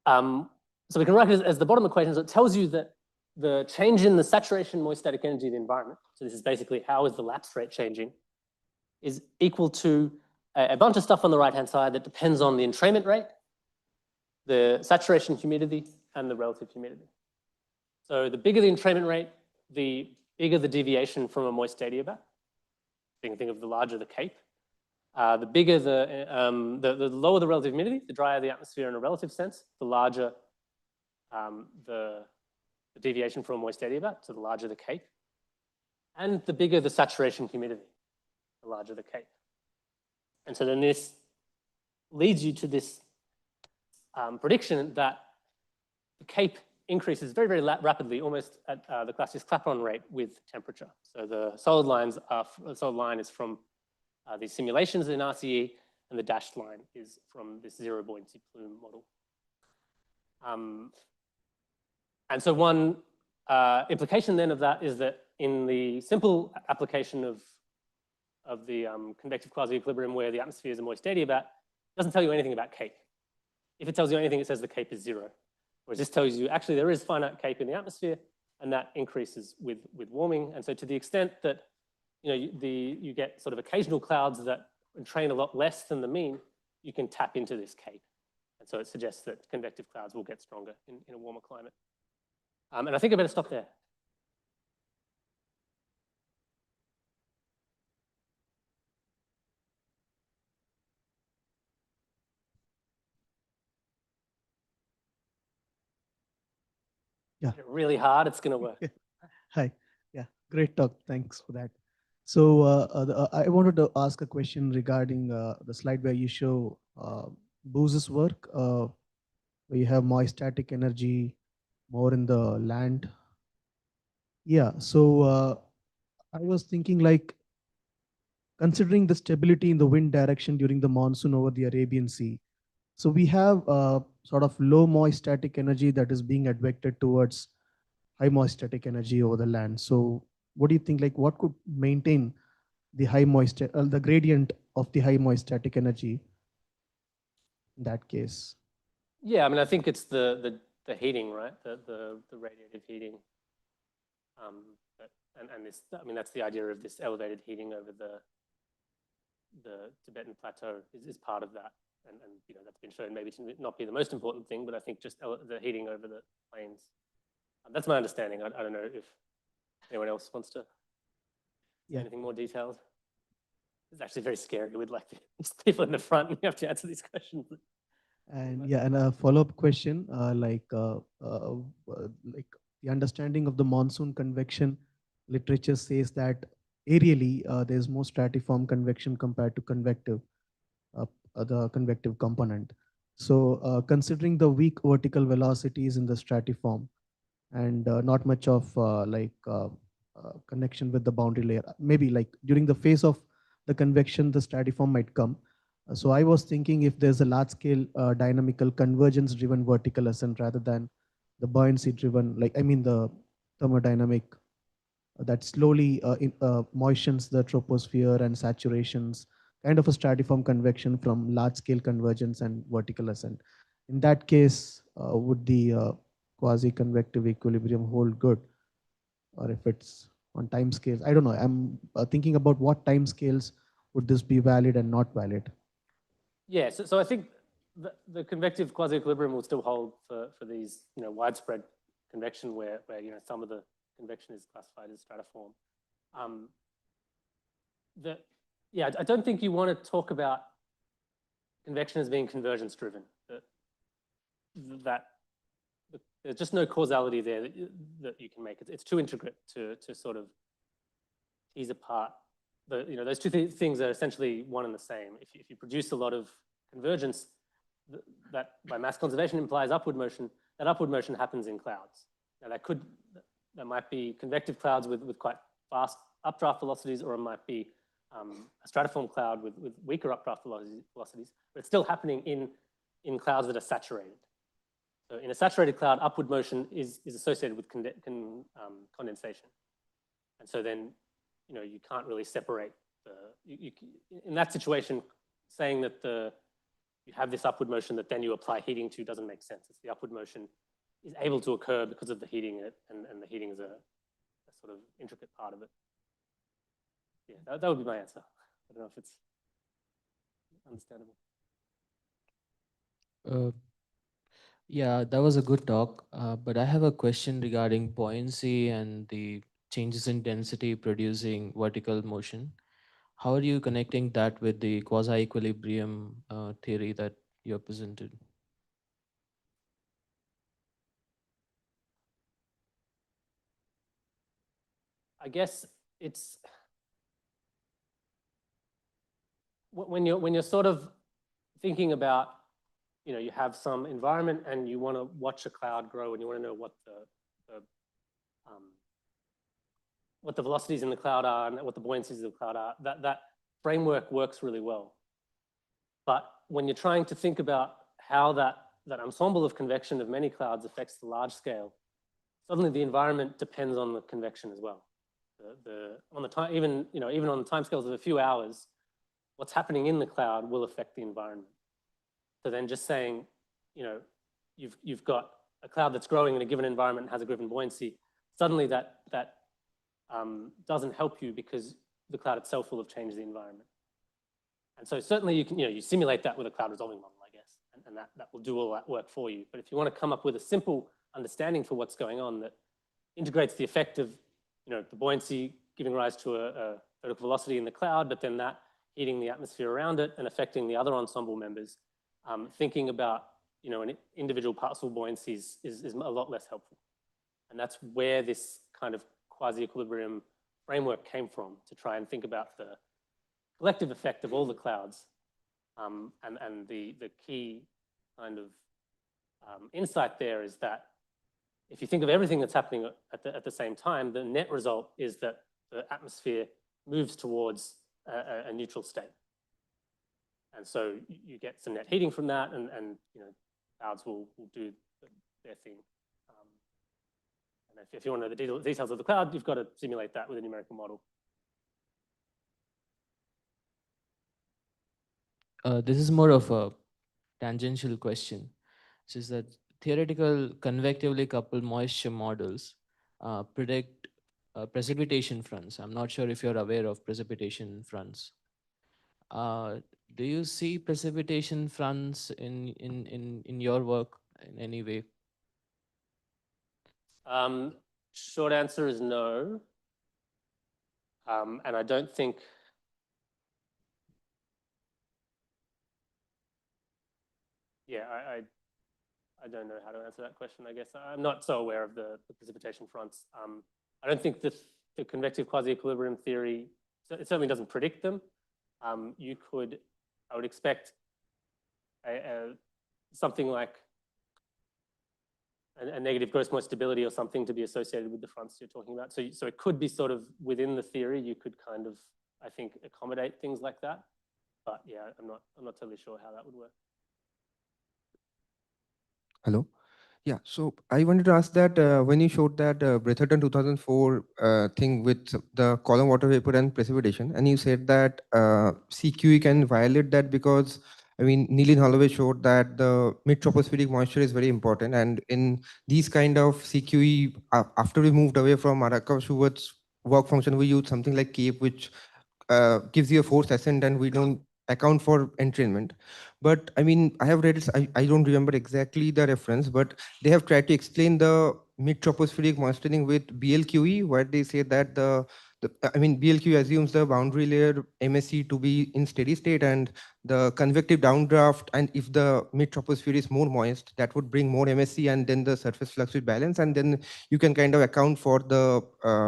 So we can write it as the bottom equation. So it tells you that the change in the saturation moist static energy of the environment, so this is basically how is the lapse rate changing, is equal to a bunch of stuff on the right-hand side that depends on the entrainment rate, the saturation humidity, and the relative humidity. So the bigger the entrainment rate, the bigger the deviation from a moist adiabat. You can think of the larger the cape. The bigger the lower the relative humidity, the drier the atmosphere in a relative sense, the larger the deviation from a moist adiabat, so the larger the cape. And the bigger the saturation humidity, the larger the cape. And so then this leads you to this prediction that the cape increases very, very rapidly, almost at the Clausius Clapeyron rate with temperature. So the solid line is from these simulations in RCE, and the dashed line is from this zero buoyancy plume model. And so one implication then of that is that in the simple application of the convective quasi-equilibrium where the atmosphere is a moist adiabat, it doesn't tell you anything about cape. If it tells you anything, it says the cape is zero. Whereas this tells you actually there is finite cape in the atmosphere, and that increases with warming. And so to the extent that you get sort of occasional clouds that entrain a lot less than the mean, you can tap into this cape. And so it suggests that convective clouds will get stronger in a warmer climate. And I think I better stop there. Yeah. Really hard, it's going to work. Hi. Yeah, great talk. Thanks for that. So I wanted to ask a question regarding the slide where you show Bose's work, where you have moist static energy more in the land. Yeah, so I was thinking, like, considering the stability in the wind direction during the monsoon over the Arabian Sea. So we have sort of low moist static energy that is being advected towards high moist static energy over the land. So what do you think, like what could maintain the high moist, the gradient of the high moist static energy in that case? Yeah, I mean, I think it's the heating, right? The radiative heating. And this, I mean, that's the idea of this elevated heating over the Tibetan plateau is part of that. And that's been shown maybe to not be the most important thing, but I think just the heating over the plains. That's my understanding. I don't know if anyone else wants to say anything more detailed. It's actually very scary with like people in the front, and you have to answer these questions. And yeah, and a follow-up question, like the understanding of the monsoon convection literature says that aerially there's more stratiform convection compared to convective, the convective component. So considering the weak vertical velocities in the stratiform and not much of connection with the boundary layer. Maybe like during the phase of the convection, the stratiform might come. So I was thinking if there's a large scale dynamical convergence driven vertical ascent rather than the buoyancy driven, like I mean the thermodynamic that slowly moistens the troposphere and saturations, kind of a stratiform convection from large scale convergence and vertical ascent. In that case, would the quasi-convective equilibrium hold good? Or if it's on time scales, I don't know. I'm thinking about what time scales would this be valid and not valid? Yeah, so I think the convective quasi-equilibrium will still hold for these, widespread convection where some of the convection is classified as stratiform. I don't think you want to talk about convection as being convergence driven. There's just no causality there that you can make. It's too intricate to sort of tease apart. Those two things are essentially one and the same. If you produce a lot of convergence, that by mass conservation implies upward motion. That upward motion happens in clouds. Now that might be convective clouds with quite fast updraft velocities, or it might be a stratiform cloud with weaker updraft velocities, but it's still happening in clouds that are saturated. So in a saturated cloud, upward motion is associated with condensation. And so then, you can't really separate in that situation, saying that you have this upward motion that then you apply heating to doesn't make sense. It's the upward motion is able to occur because of the heating, and the heating is a sort of intricate part of it. Yeah, that would be my answer. I don't know if it's understandable. Yeah, that was a good talk, but I have a question regarding buoyancy and the changes in density producing vertical motion. How are you connecting that with the quasi-equilibrium theory that you have presented? I guess it's when you're sort of thinking about, you have some environment and you want to watch a cloud grow and you want to know what the velocities in the cloud are and what the buoyancies of the cloud are, that framework works really well. But when you're trying to think about how that ensemble of convection of many clouds affects the large scale, suddenly the environment depends on the convection as well. Even on the timescales of a few hours, what's happening in the cloud will affect the environment. So then just saying, you've got a cloud that's growing in a given environment and has a given buoyancy, suddenly that doesn't help you because the cloud itself will have changed the environment. And so certainly you simulate that with a cloud resolving model, I guess, and that will do all that work for you. But if you want to come up with a simple understanding for what's going on that integrates the effect of the buoyancy giving rise to a vertical velocity in the cloud, but then that heating the atmosphere around it and affecting the other ensemble members, thinking about an individual particle buoyancies is a lot less helpful. And that's where this kind of quasi-equilibrium framework came from, to try and think about the collective effect of all the clouds. And the key kind of insight there is that if you think of everything that's happening at the same time, the net result is that the atmosphere moves towards a neutral state. And so you get some net heating from that, and clouds will do their thing. And if you want to know the details of the cloud, you've got to simulate that with a numerical model. This is more of a tangential question, which is that theoretical convectively coupled moisture models predict precipitation fronts. I'm not sure if you're aware of precipitation fronts. Do you see precipitation fronts in your work in any way? Short answer is no. And I don't think, I don't know how to answer that question, I guess. I'm not so aware of the precipitation fronts. I don't think the convective quasi-equilibrium theory, it certainly doesn't predict them. I would expect something like a negative gross moist stability or something to be associated with the fronts you're talking about. So it could be sort of within the theory, you could kind of, I think, accommodate things like that. But yeah, I'm not totally sure how that would work. Hello. Yeah, so I wanted to ask that when you showed that Bretherton 2004 thing with the column water vapor and precipitation, and you said that CQE can violate that because, I mean, Neil and Holloway showed that the mid-tropospheric moisture is very important, and in these kind of CQE, after we moved away from Markov-Schubert's work function, we used something like CAPE, which gives you a forced ascent, and we don't account for entrainment. But I mean, I have read it, I don't remember exactly the reference, but they have tried to explain the mid-tropospheric moistening with BLQE, where they say that I mean, BLQE assumes the boundary layer MSE to be in steady state, and the convective downdraft, and if the mid-troposphere is more moist, that would bring more MSE, and then the surface flux will balance, and then you can kind of account for the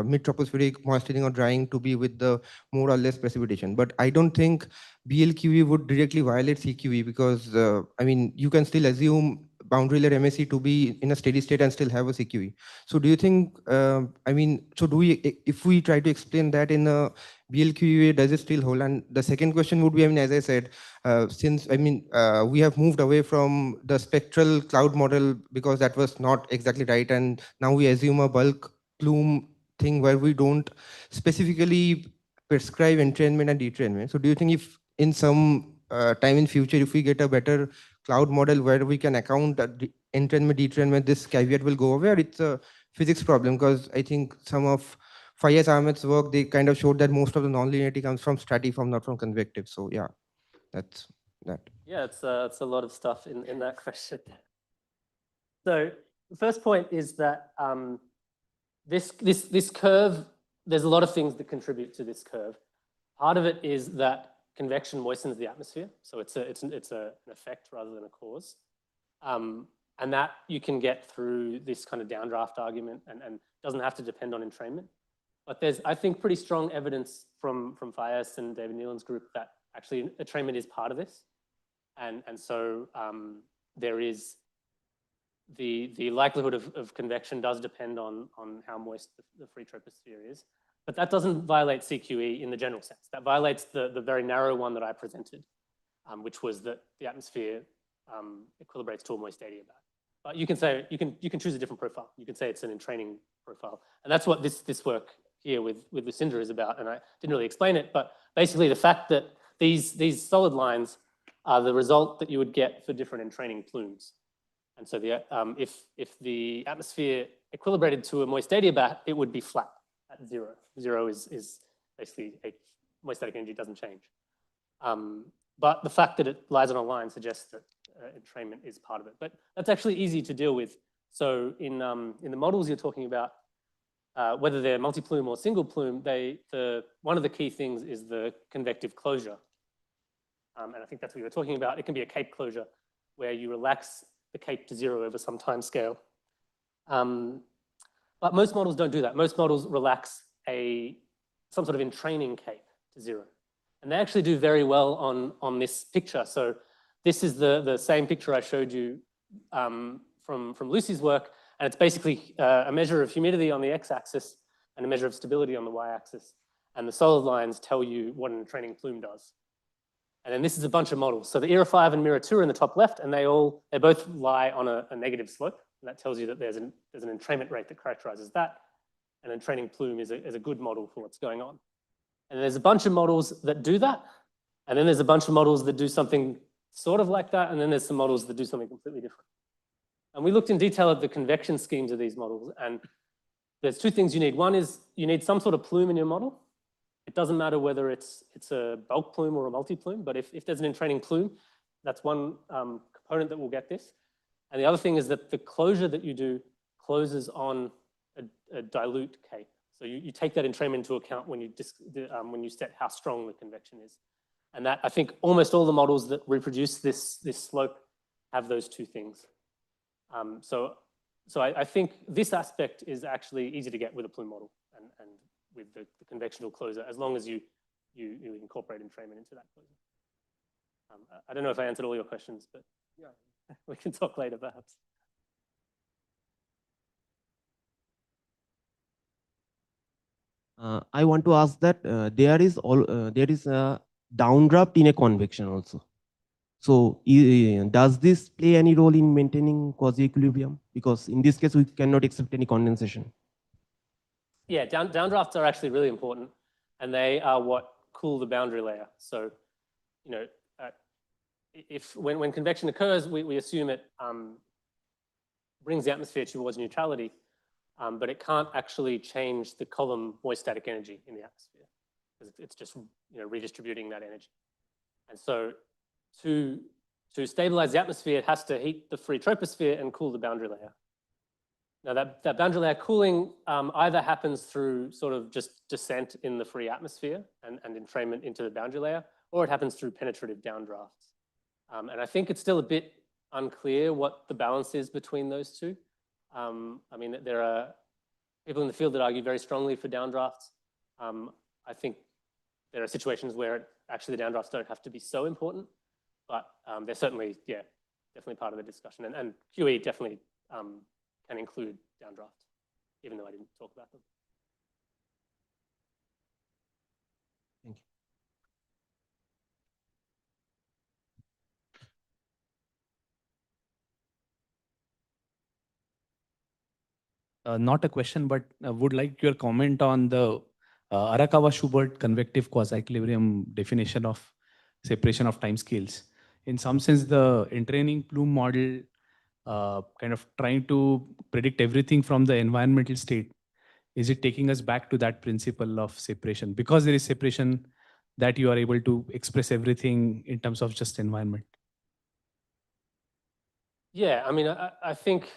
mid-tropospheric moistening or drying to be with the more or less precipitation. But I don't think BLQE would directly violate CQE because, I mean, you can still assume boundary layer MSE to be in a steady state and still have a CQE. So do you think, I mean, so do we, if we try to explain that in a BLQE, does it still hold? And the second question would be, I mean, as I said, since, I mean, we have moved away from the spectral cloud model because that was not exactly right. And now we assume a bulk plume thing where we don't specifically prescribe entrainment and detrainment. So do you think if in some time in future, if we get a better cloud model where we can account entrainment, detrainment, this caveat will go away, or it's a physics problem? Because I think some of Fayez Ahmed's work, they kind of showed that most of the nonlinearity comes from stratiform, not from convective. So yeah, that's that. Yeah, it's a lot of stuff in that question. So the first point is that this curve, there's a lot of things that contribute to this curve. Part of it is that convection moistens the atmosphere, so it's an effect rather than a cause, and that you can get through this kind of downdraft argument, and doesn't have to depend on entrainment. But there's, I think, pretty strong evidence from Fayez and David Nealon's group that actually entrainment is part of this, and so there is the likelihood of convection does depend on how moist the free troposphere is. But that doesn't violate CQE in the general sense. That violates the very narrow one that I presented, which was that the atmosphere equilibrates to a moist adiabat. But you can say, you can choose a different profile. You can say it's an entraining profile. And that's what this work here with Lucinda is about. And I didn't really explain it, but basically the fact that these solid lines are the result that you would get for different entraining plumes. And so if the atmosphere equilibrated to a moist adiabat, it would be flat at 0. 0 is basically moist static energy doesn't change. But the fact that it lies on a line suggests that entrainment is part of it. But that's actually easy to deal with. So in the models you're talking about, whether they're multi-plume or single plume, one of the key things is the convective closure. And I think that's what you were talking about. It can be a CAPE closure where you relax the CAPE to 0 over some time scale. But most models don't do that. Most models relax some sort of entraining CAPE to 0. And they actually do very well on this picture. So this is the same picture I showed you from Lucy's work. And it's basically a measure of humidity on the x-axis and a measure of stability on the y-axis. And the solid lines tell you what an entraining plume does. And then this is a bunch of models. So the ERA 5 and MIRA 2 are in the top left, and they both lie on a negative slope. And that tells you that there's an entrainment rate that characterizes that. And entraining plume is a good model for what's going on. And there's a bunch of models that do that. And then there's a bunch of models that do something sort of like that. And then there's some models that do something completely different. And we looked in detail at the convection schemes of these models. And there's two things you need. One is you need some sort of plume in your model. It doesn't matter whether it's a bulk plume or a multi-plume, but if there's an entraining plume, that's one component that will get this. And the other thing is that the closure that you do closes on a dilute CAPE. So you take that entrainment into account when you set how strong the convection is. And that, I think almost all the models that reproduce this slope have those two things. So I think this aspect is actually easy to get with a plume model and with the convectional closure, as long as you incorporate entrainment into that closure. I don't know if I answered all your questions, but yeah, we can talk later perhaps. I want to ask that there is a downdraft in a convection also. So does this play any role in maintaining quasi-equilibrium? Because in this case, we cannot accept any condensation. Yeah, downdrafts are actually really important, and they are what cool the boundary layer. So, you know, when convection occurs, we assume it brings the atmosphere towards neutrality, but it can't actually change the column moist static energy in the atmosphere, because it's just redistributing that energy. And so to stabilize the atmosphere, it has to heat the free troposphere and cool the boundary layer. Now that boundary layer cooling either happens through sort of just descent in the free atmosphere and entrainment into the boundary layer, or it happens through penetrative downdrafts. And I think it's still a bit unclear what the balance is between those two. I mean, there are people in the field that argue very strongly for downdrafts. I think there are situations where actually the downdrafts don't have to be so important, but they're certainly, yeah, definitely part of the discussion. And QE definitely can include downdrafts, even though I didn't talk about them. Thank you. Not a question, but would like your comment on the Arakawa-Schubert convective quasi-equilibrium definition of separation of time scales. In some sense, the entraining plume model kind of trying to predict everything from the environmental state. Is it taking us back to that principle of separation? Because there is separation, that you are able to express everything in terms of just environment. Yeah, I mean, I think,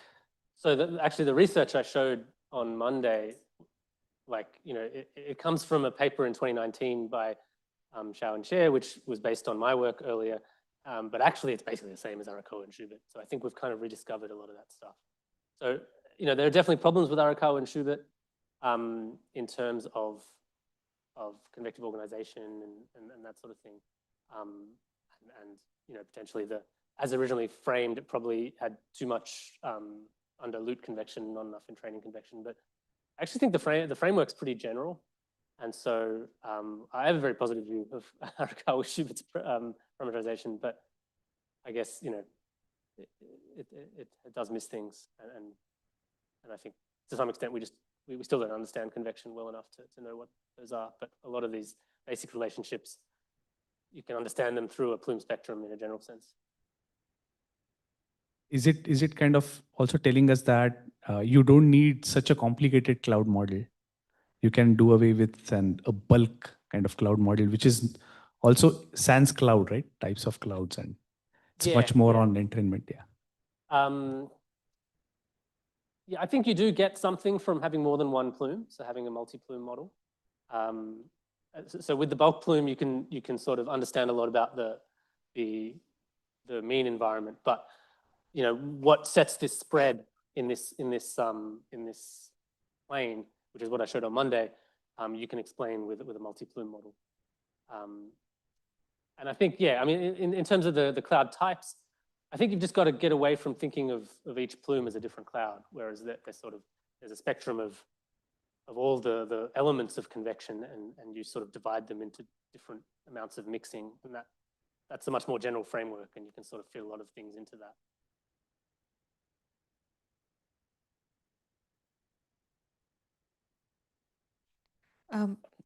so actually the research I showed on Monday, like, it comes from a paper in 2019 by Shao and Cher, which was based on my work earlier. But actually it's basically the same as Arakawa and Schubert. So I think we've kind of rediscovered a lot of that stuff. So, there are definitely problems with Arakawa and Schubert in terms of convective organization and that sort of thing. And potentially as originally framed, it probably had too much under Lute convection, not enough in training convection. But I actually think the framework's pretty general. And so I have a very positive view of Arakawa-Schubert's parameterization, but I guess, it does miss things. And I think to some extent we still don't understand convection well enough to know what those are. But a lot of these basic relationships, you can understand them through a plume spectrum in a general sense. Is it kind of also telling us that you don't need such a complicated cloud model? You can do away with a bulk kind of cloud model, which is also sans cloud, right? Types of clouds, and it's much more on entrainment. Yeah. Yeah, I think you do get something from having more than one plume, so having a multi-plume model. So with the bulk plume, you can sort of understand a lot about the mean environment, but what sets this spread in this plane, which is what I showed on Monday, you can explain with a multi-plume model. And I think, yeah, I mean, in terms of the cloud types, I think you've just got to get away from thinking of each plume as a different cloud, whereas there's a spectrum of all the elements of convection, and you sort of divide them into different amounts of mixing, and that's a much more general framework, and you can sort of fit a lot of things into that.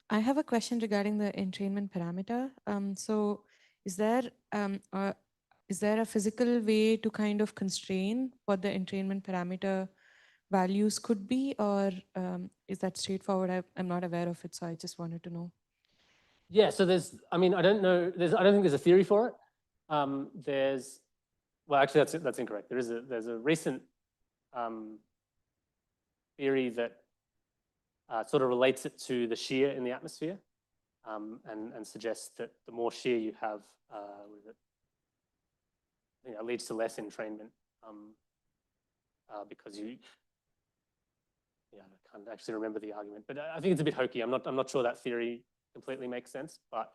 I have a question regarding the entrainment parameter. So is there a physical way to kind of constrain what the entrainment parameter values could be, or is that straightforward? I'm not aware of it, so I just wanted to know. Yeah, so I mean, I don't know, I don't think there's a theory for it. Well, actually that's incorrect. There's a recent theory that sort of relates it to the shear in the atmosphere, and suggests that the more shear you have, it leads to less entrainment, because I can't actually remember the argument, but I think it's a bit hokey. I'm not sure that theory completely makes sense, but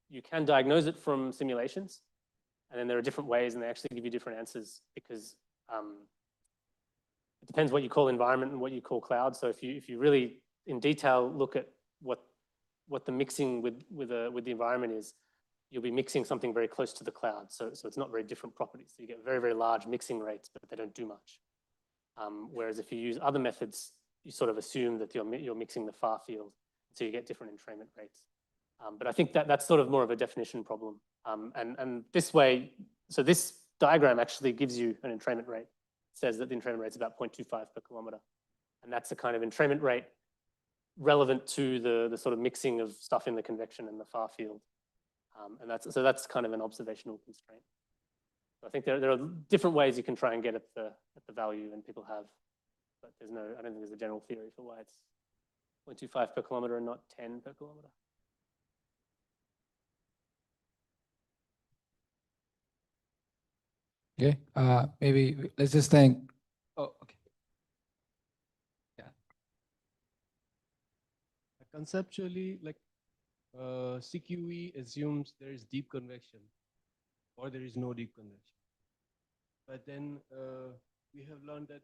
you can diagnose it from simulations, and then there are different ways, and they actually give you different answers, because it depends what you call environment and what you call cloud. So if you really in detail look at what the mixing with the environment is, you'll be mixing something very close to the cloud. So it's not very different properties. So you get very, very large mixing rates, but they don't do much. Whereas if you use other methods, you sort of assume that you're mixing the far field, so you get different entrainment rates. But I think that's sort of more of a definition problem. And this way, so this diagram actually gives you an entrainment rate. It says that the entrainment rate is about 0.25 per kilometer. And that's the kind of entrainment rate relevant to the sort of mixing of stuff in the convection and the far field. And that's kind of an observational constraint. So I think there are different ways you can try and get at the value, and people have, but I don't think there's a general theory for why it's 0.25 per kilometer and not 10 per kilometer. Okay, maybe let's just think. Oh, okay. Yeah. Conceptually, like CQE assumes there is deep convection or there is no deep convection. But then we have learned that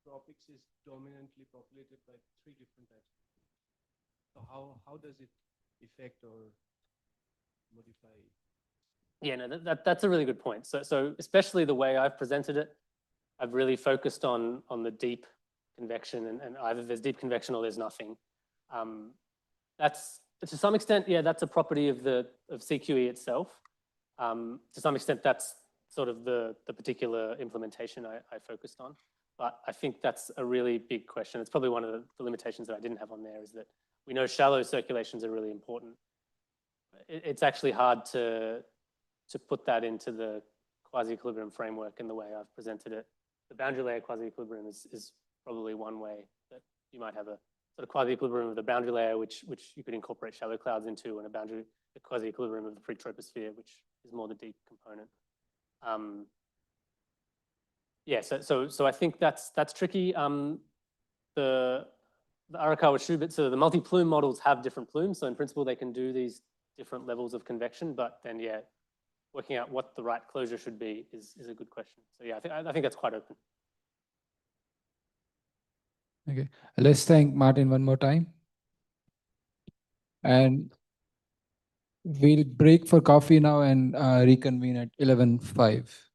tropics is dominantly populated by 3 different types. So how does it affect or modify? Yeah, no, that's a really good point. So especially the way I've presented it, I've really focused on the deep convection, and either there's deep convection or there's nothing. That's to some extent, yeah, that's a property of CQE itself. To some extent, that's sort of the particular implementation I focused on. But I think that's a really big question. It's probably one of the limitations that I didn't have on there, is that we know shallow circulations are really important. It's actually hard to put that into the quasi-equilibrium framework in the way I've presented it. The boundary layer quasi-equilibrium is probably one way that you might have a sort of quasi-equilibrium of the boundary layer, which you could incorporate shallow clouds into, and a quasi-equilibrium of the pre-troposphere, which is more the deep component. Yeah, so I think that's tricky. The Arakawa-Schubert, so the multi-plume models have different plumes, so in principle they can do these different levels of convection, but then yeah, working out what the right closure should be is a good question. So yeah, I think that's quite open. Okay, let's thank Martin one more time. And we'll break for coffee now and reconvene at 11:05.